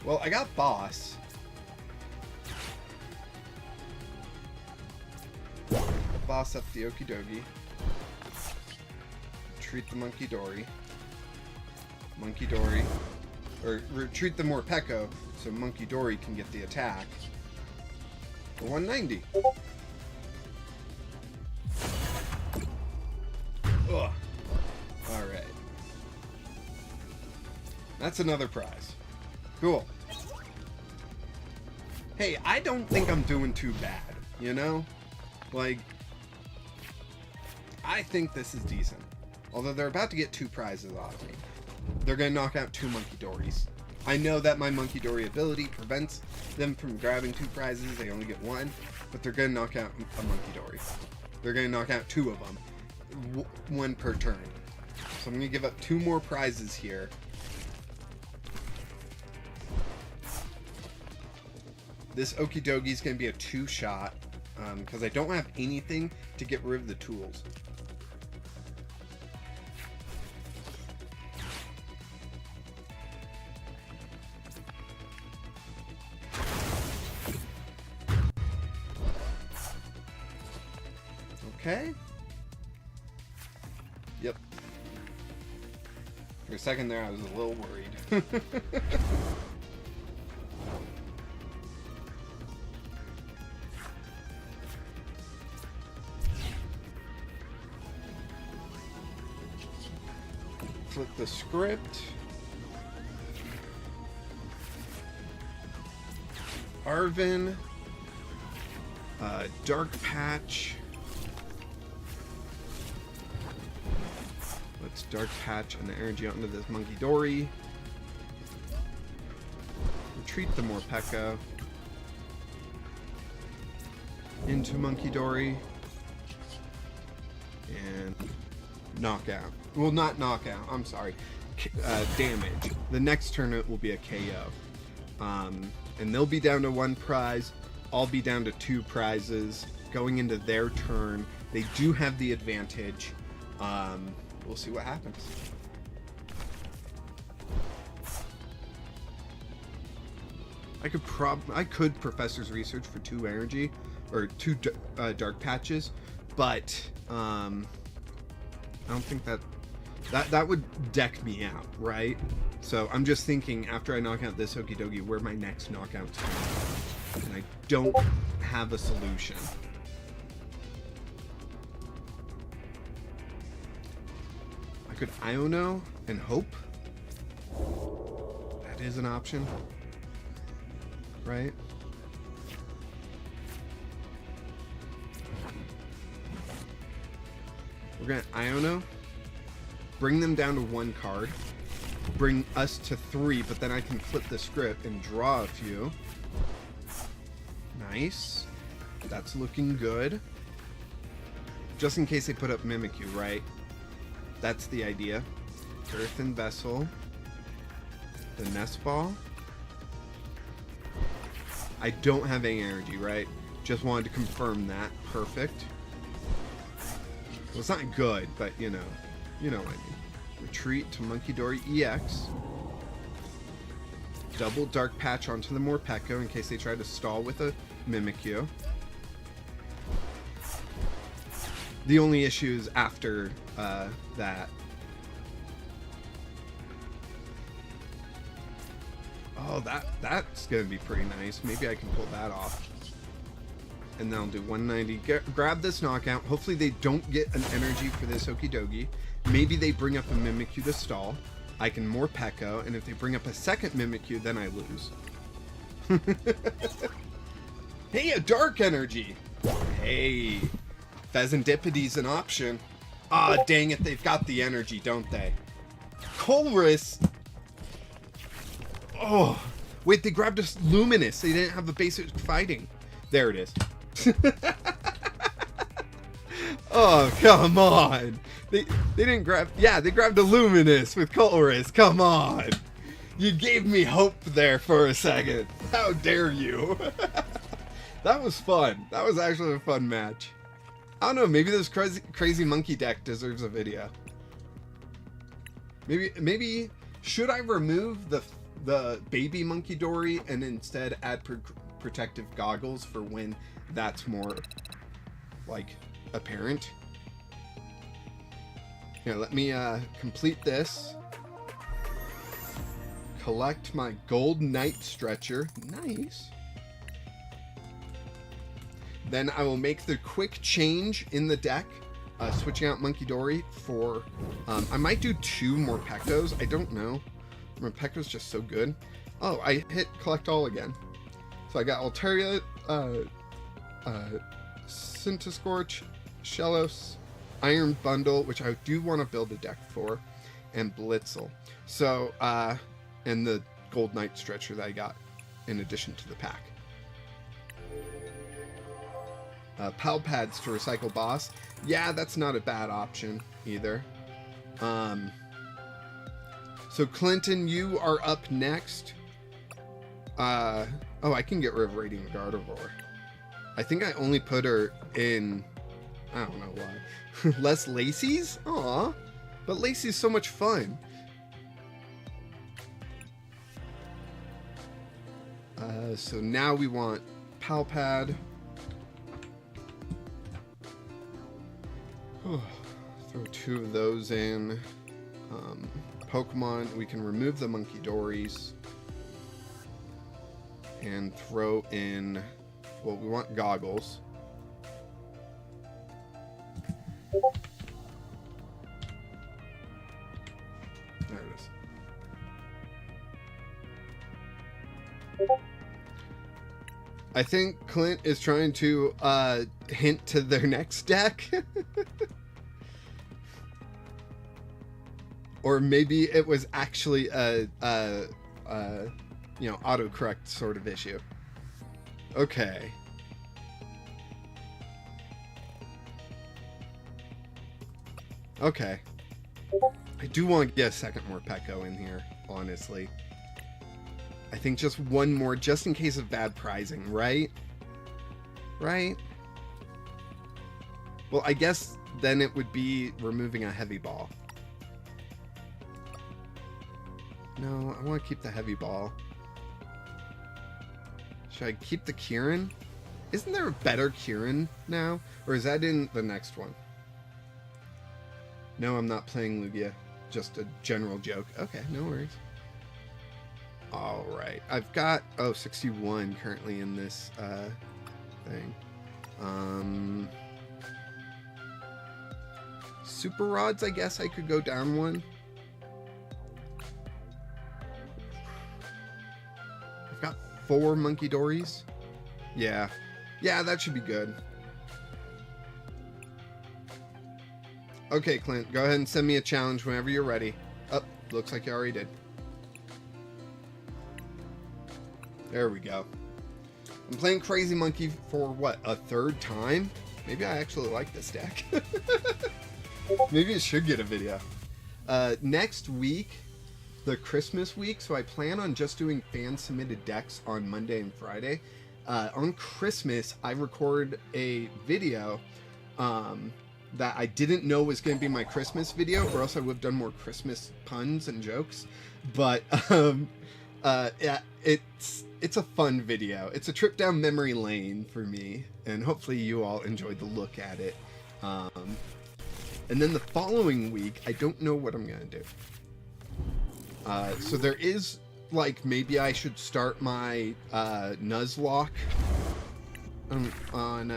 Well, I got Boss. Boss up the Okie Dokie. Retreat the Monkey Dory. Monkey Dory. Or retreat the Morpeko so Monkey Dory can get the attack. For 190. Ugh. Alright. That's another prize. Cool. Hey, I don't think I'm doing too bad, you know? Like, I think this is decent. Although they're about to get 2 prizes off me. They're going to knock out 2 Monkey Dories. I know that my Monkey Dory ability prevents them from grabbing 2 prizes. They only get 1. But they're going to knock out a Monkey Dory. They're going to knock out 2 of them. 1 per turn. So I'm going to give up 2 more prizes here. This Okie Dokie is going to be a 2-shot. Because I don't have anything to get rid of the tools. Okay. Yep. For a second there, I was a little worried. Flip the script. Arvin. Dark Patch. Let's Dark Patch and the energy onto this Monkey Dory. Retreat the Morpeko. Into Monkey Dory. And knockout. Well, not knockout. I'm sorry. Damage. The next turn it will be a KO. And they'll be down to 1 prize. I'll be down to 2 prizes. Going into their turn. They do have the advantage. We'll see what happens. I could Professor's Research for 2 energy. Or 2 Dark Patches. But, I don't think that would deck me out, right? So I'm just thinking after I knock out this Okie Dokie where my next knockout's coming from. And I don't have a solution. I could Iono and hope. That is an option. Right? We're gonna Iono. Bring them down to 1 card. Bring us to 3, but then I can flip the script and draw a few. Nice. That's looking good. Just in case they put up Mimikyu, right? That's the idea. Earthen Vessel. The Nest Ball. I don't have any energy, right? Just wanted to confirm that. Perfect. Well, it's not good, but you know what I mean. Retreat to Monkey Dory EX. double Dark Patch onto the Morpeko in case they try to stall with a Mimikyu. The only issue is after that. Oh, that's gonna be pretty nice. Maybe I can pull that off. And then I'll do 190. Grab this knockout. Hopefully they don't get an energy for this Okidogi. Maybe they bring up a Mimikyu to stall. I can Morpeko, and if they bring up a second Mimikyu, then I lose. Hey, a dark energy! Hey, Pheasantipide's an option. Ah, dang it, they've got the energy, don't they? Colress! Oh, wait, they grabbed a Luminous. They didn't have the basic fighting. There it is. Oh, come on. They didn't grab... Yeah, they grabbed a Luminous with Colress. Come on. You gave me hope there for a second. How dare you? That was fun. That was actually a fun match. I don't know, maybe this crazy monkey deck deserves a video. Maybe should I remove the baby monkey Dory and instead add protective goggles for when that's more like apparent? Here, let me complete this. Collect my gold night stretcher. Nice. Then I will make the quick change in the deck, switching out Monkey Dory for, I might do 2 Morpekos. I don't know. Morpeko's just so good. Oh, I hit collect all again. So I got Altaria, Cintascorch, Shellos, Iron Bundle, which I do want to build a deck for, and Blitzel. So, and the Gold Knight Stretcher that I got in addition to the pack. Pal Pads to recycle boss. Yeah, that's not a bad option either. So Clinton, you are up next. Oh, I can get rid of Radiant Gardevoir. I think I only put her in... I don't know why. Less Lacey's? Aw. But Lacey's so much fun. So now we want Pal Pad. Throw 2 of those in. Pokemon, we can remove the Monkey Dories. And throw in... Well, we want goggles. There it is. I think Clint is trying to hint to their next deck. Or maybe it was actually a you know, autocorrect sort of issue. Okay. Okay. I do want to get a second Morpeko in here, honestly. I think just one more, just in case of bad prizing, right? Right? Well, I guess then it would be removing a heavy ball. No, I want to keep the heavy ball. Should I keep the Kieran? Isn't there a better Kieran now? Or is that in the next one? No, I'm not playing Lugia. Just a general joke. Okay, no worries. Alright. I've got, 61 currently in this thing. Super Rods, I guess I could go down one. I've got 4 Monkey Dories. Yeah. Yeah, that should be good. Okay, Clint, go ahead and send me a challenge whenever you're ready. Oh, looks like you already did. There we go. I'm playing Crazy Monkey for, what, a 3rd time? Maybe I actually like this deck. Maybe it should get a video. Next week, the Christmas week, so I plan on just doing fan-submitted decks on Monday and Friday. On Christmas, I record a video that I didn't know was going to be my Christmas video, or else I would have done more Christmas puns and jokes. But Yeah, it's a fun video. It's a trip down memory lane for me, and hopefully you all enjoyed the look at it. And then the following week, I don't know what I'm gonna do. So there is, like, maybe I should start my Nuzlocke on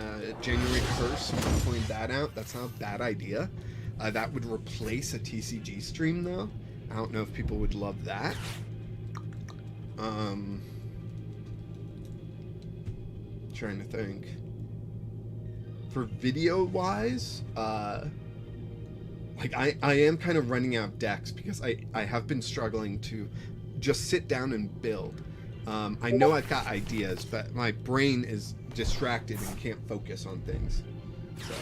January 1st. I'm pulling that out. That's not a bad idea. That would replace a TCG stream, though. I don't know if people would love that. Trying to think. For video-wise, like, I am kind of running out of decks because I have been struggling to just sit down and build. I know I've got ideas, but my brain is distracted and can't focus on things. So,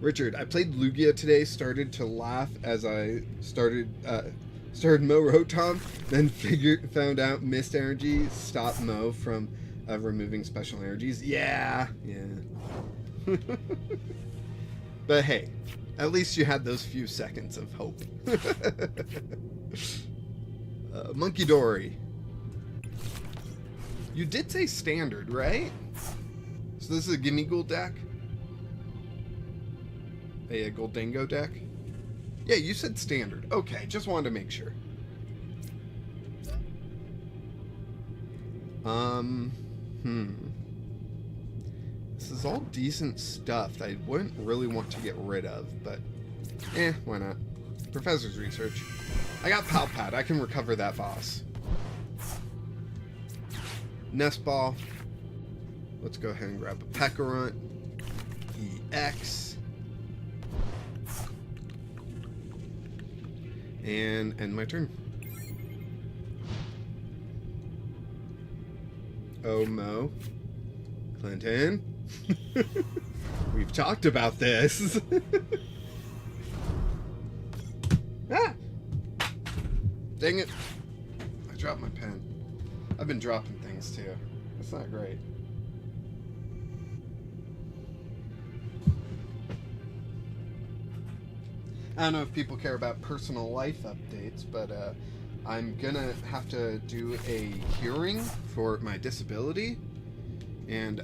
Richard, I played Lugia today, started to laugh as I started Mo Rotom, then found out missed energy stopped Mo from removing special energies. Yeah. But hey, at least you had those few seconds of hope. Monkey Dory. You did say standard, right? So this is a Gimme Ghoul deck? A Goldango deck? Yeah, you said standard. Okay, just wanted to make sure. This is all decent stuff that I wouldn't really want to get rid of, but why not? Professor's Research. I got Palpat. I can recover that boss. Nest Ball. Let's go ahead and grab a Pekarunt. EX. And end my turn. Oh, Mo. Clinton. We've talked about this. Ah! Dang it. I dropped my pen. I've been dropping things too. That's not great. I don't know if people care about personal life updates, but I'm gonna have to do a hearing for my disability, and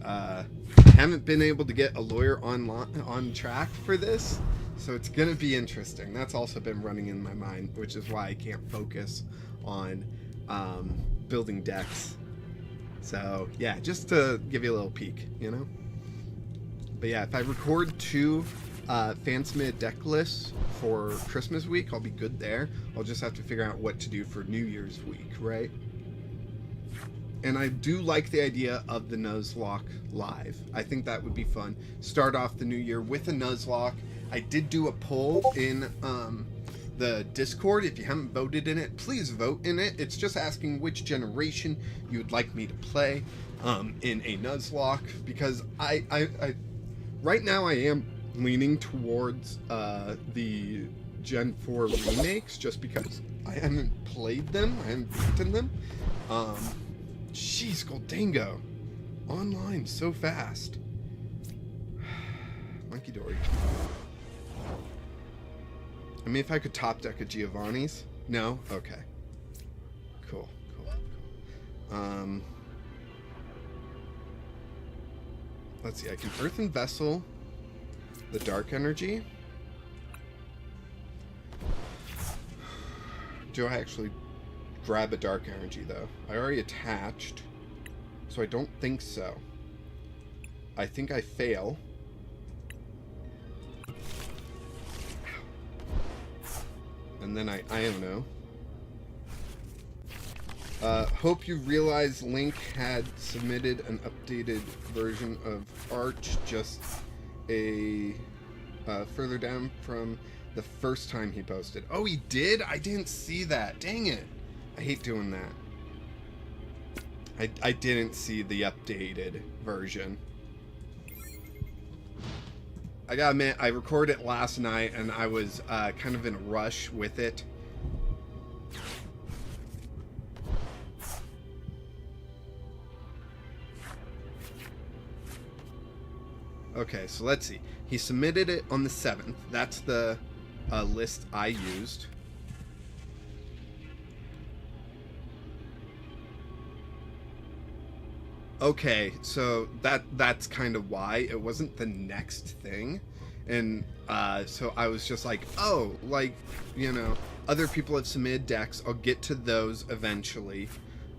haven't been able to get a lawyer on track for this, so it's gonna be interesting. That's also been running in my mind, which is why I can't focus on building decks. So yeah, just to give you a little peek, you know. But yeah, if I record 2 fansmith deck lists for Christmas week, I'll be good there. I'll just have to figure out what to do for New Year's week, right? And I do like the idea of the Nuzlocke live. I think that would be fun. Start off the new year with a Nuzlocke. I did do a poll in the Discord. If you haven't voted in it, please vote in it. It's just asking which generation you would like me to play in a Nuzlocke, because I right now I am leaning towards the Gen 4 remakes, just because I haven't played them, I haven't beaten them. Jeez, Goldango. Online so fast. Monkey Dory. I mean, if I could top deck a Giovanni's. No? Okay. Cool. Let's see, I can Earthen Vessel the Dark Energy. Do I actually grab a Dark Energy, though? I already attached, so I don't think so. I think I fail. And then I don't know. Hope you realize Link had submitted an updated version of Arch just a further down from the first time he posted. Oh, he did? I didn't see that. Dang it. I hate doing that. I didn't see the updated version. I gotta admit, I recorded it last night and I was kind of in a rush with it. Okay, so let's see. He submitted it on the 7th. That's the list I used. Okay, so that's kind of why it wasn't the next thing. And so I was just like, oh, like, you know, other people have submitted decks. I'll get to those eventually.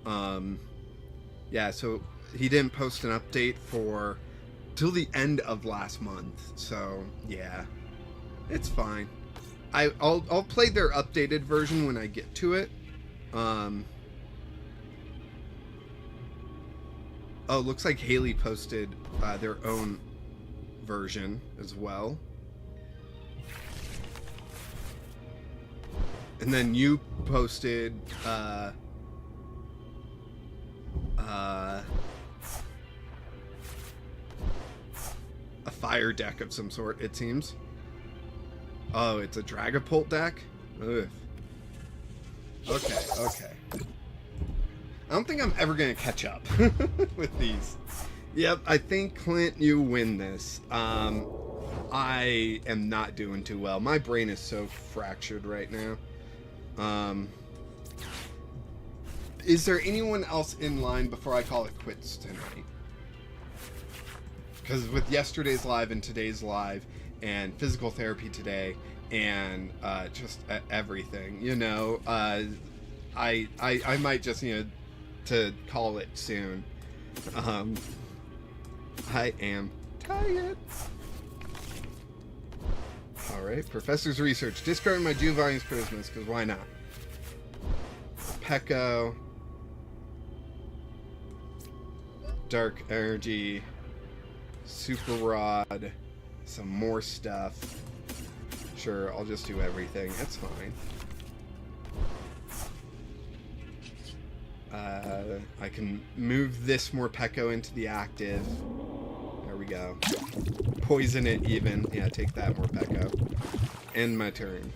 Yeah, so he didn't post an update for till the end of last month. So yeah, it's fine. I'll play their updated version when I get to it. Oh, looks like Haley posted their own version as well. And then you posted a fire deck of some sort, it seems. Oh, it's a Dragapult deck? Ugh. Okay. I don't think I'm ever going to catch up with these. Yep, I think, Clint, you win this. I am not doing too well. My brain is so fractured right now. Is there anyone else in line before I call it quits tonight? Because with yesterday's live and today's live and physical therapy today and just everything, you know, I might just, you know, to call it soon. I am tired. Alright, Professor's Research. Discard my Giovanni's Christmas, because why not? Pecco. Dark Energy. Super Rod. Some more stuff. Sure, I'll just do everything. That's fine. I can move this Morpeko into the active. There we go. Poison it even. Yeah, take that Morpeko. End my turn.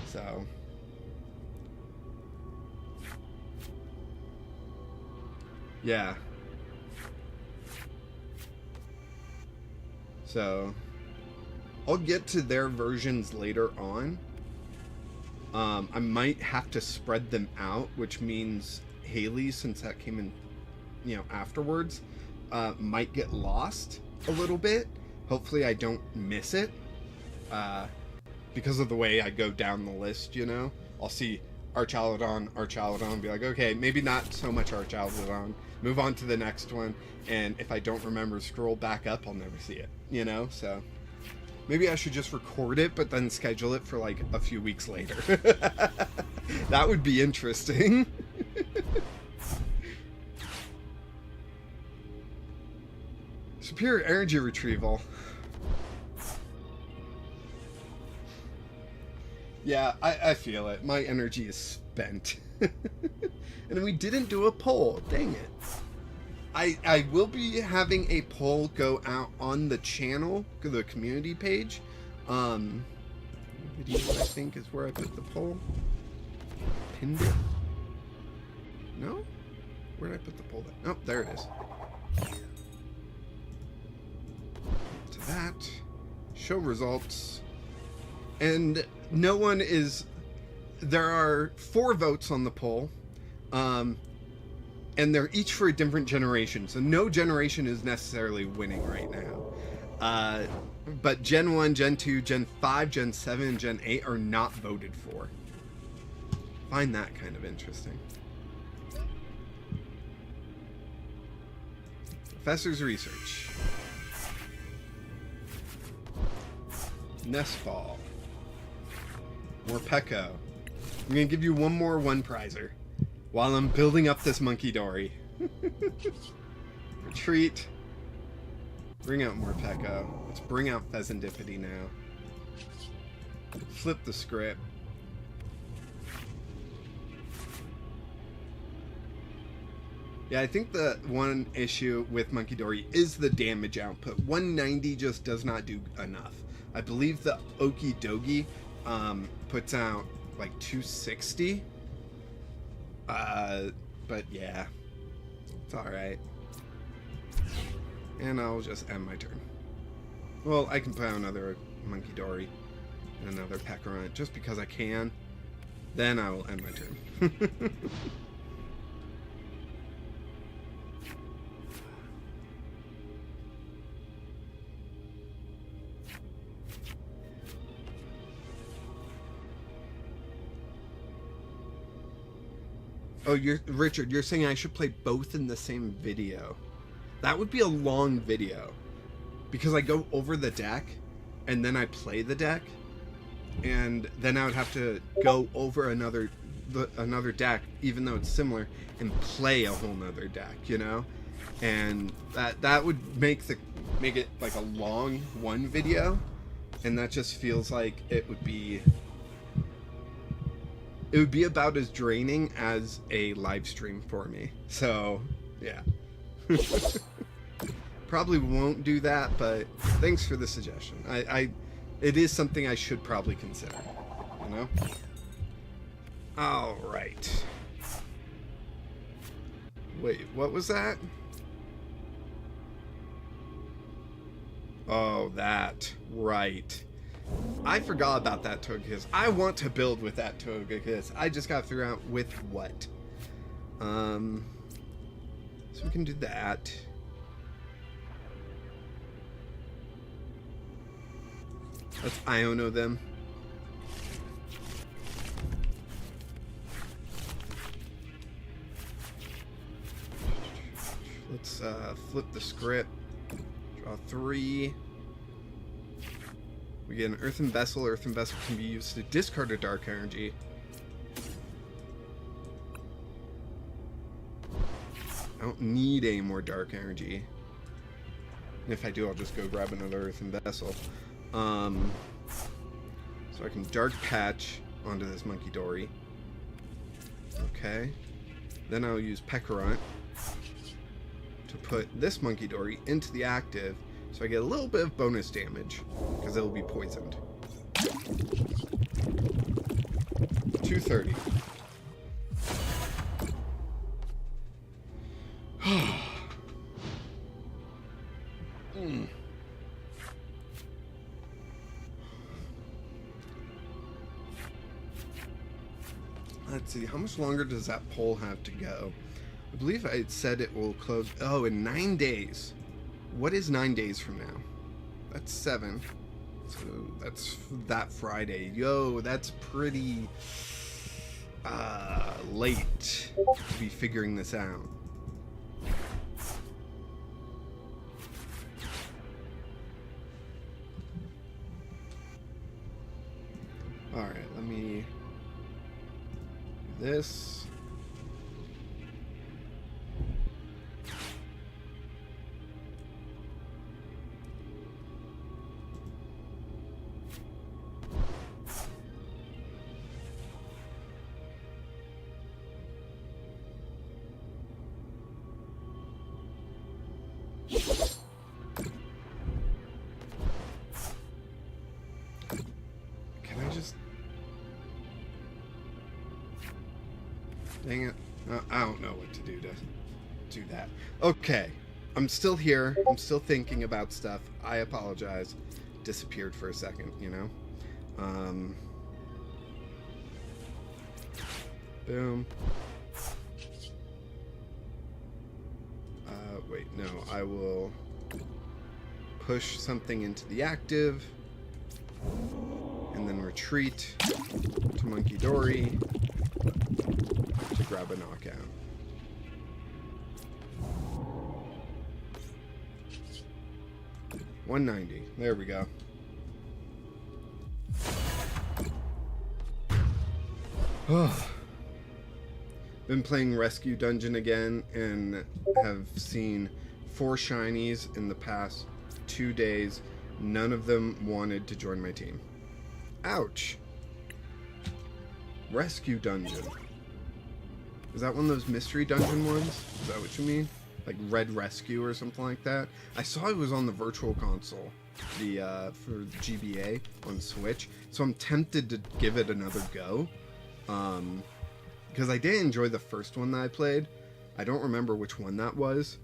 So. Yeah. So. I'll get to their versions later on. I might have to spread them out, which means Haley, since that came in, you know, afterwards, might get lost a little bit. Hopefully I don't miss it, because of the way I go down the list, you know. I'll see Archaludon, be like, okay, maybe not so much Archaludon, move on to the next one, and if I don't remember, scroll back up, I'll never see it, you know, so... Maybe I should just record it, but then schedule it for like a few weeks later. That would be interesting. Superior energy retrieval. Yeah, I feel it. My energy is spent. And we didn't do a poll. Dang it. I will be having a poll go out on the channel, the community page. Video, I think, is where I put the poll. Pinned it? No? Where did I put the poll? Oh, there it is. To that. Show results. And no one is... There are 4 votes on the poll. And they're each for a different generation, so no generation is necessarily winning right now. But Gen 1, Gen 2, Gen 5, Gen 7, and Gen 8 are not voted for. Find that kind of interesting. Professor's Research. Nestball. Morpeko. I'm going to give you one more one-prizer. While I'm building up this Monkey Dory. Retreat. Bring out Morpeko. Let's bring out Pheasantipity now. Flip the script. Yeah, I think the one issue with Monkey Dory is the damage output. 190 just does not do enough. I believe the Okie Dokie puts out like 260. But yeah, it's alright. And I'll just end my turn. Well, I can put out another Monkey Dory and another Pecker on it just because I can. Then I will end my turn. Oh, Richard, you're saying I should play both in the same video. That would be a long video. Because I go over the deck, and then I play the deck, and then I would have to go over another deck, even though it's similar, and play a whole nother deck, you know? And that would make it like a long one video, and that just feels like it would be about as draining as a live stream for me. So, yeah. Probably won't do that, but thanks for the suggestion. It is something I should probably consider, you know? All right. Wait, what was that? Oh, that. Right. I forgot about that Togekiss. I want to build with that Togekiss. I just got to figure out with what. So we can do that. Let's Iono them. Let's flip the script. Draw 3. We get an Earthen Vessel. Earthen Vessel can be used to discard a Dark Energy. I don't need any more Dark Energy. And if I do, I'll just go grab another Earthen Vessel. So I can Dark Patch onto this Monkey Dory. Okay. Then I'll use Pekarunt to put this Monkey Dory into the active, so I get a little bit of bonus damage, because it'll be poisoned. 230. Let's see, how much longer does that poll have to go? I believe I said it will close... Oh, in 9 days. What is 9 days from now? That's 7. So that's that Friday. Yo, that's pretty late to be figuring this out. Alright, let me... do this. Dang it. I don't know what to do that. Okay. I'm still here. I'm still thinking about stuff. I apologize. Disappeared for a second, you know? Boom. Wait, no. I will push something into the active. And then retreat to Monkey Dory to grab a knockout. $190. There we go. Been playing Rescue Dungeon again and have seen 4 shinies in the past 2 days. None of them wanted to join my team. Ouch. Rescue Dungeon. Is that one of those mystery dungeon ones? Is that what you mean? Like Red Rescue or something like that? I saw it was on the Virtual Console, for GBA on Switch, so I'm tempted to give it another go. Because I did enjoy the first one that I played. I don't remember which one that was.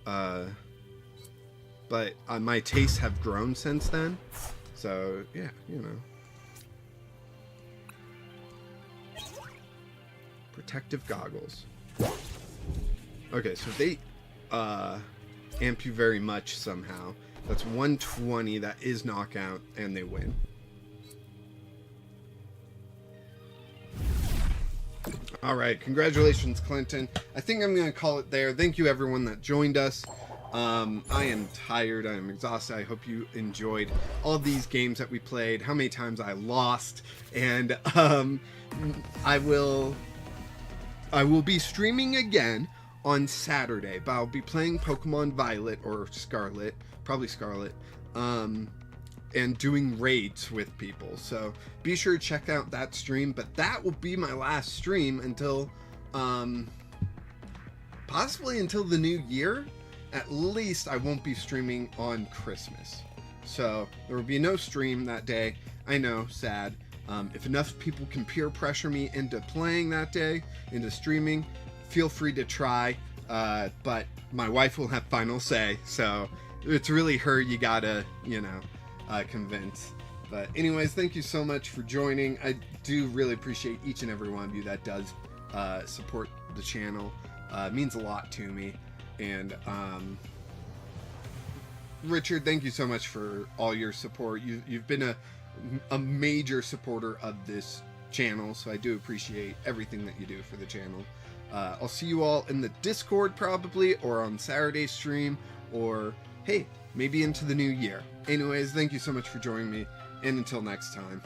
But my tastes have grown since then. So, yeah, you know. Protective goggles. Okay, so they amp you very much somehow. That's 120, that is knockout, and they win. All right, congratulations, Clinton. I think I'm going to call it there. Thank you, everyone that joined us. I am tired. I am exhausted. I hope you enjoyed all these games that we played, how many times I lost, and I will be streaming again on Saturday, but I'll be playing Pokemon Violet or Scarlet, probably Scarlet, and doing raids with people. So be sure to check out that stream, but that will be my last stream until possibly until the new year. At least I won't be streaming on Christmas. So there will be no stream that day. I know, sad. If enough people can peer pressure me into playing that day, into streaming, feel free to try. But my wife will have final say. So it's really her you gotta, convince. But anyways, thank you so much for joining. I do really appreciate each and every one of you that does support the channel. It means a lot to me. And Richard, thank you so much for all your support. You've been a major supporter of this channel, so I do appreciate everything that you do for the channel. I'll see you all in the Discord probably, or on Saturday's stream, or hey, maybe into the new year. Anyways, thank you so much for joining me, and until next time.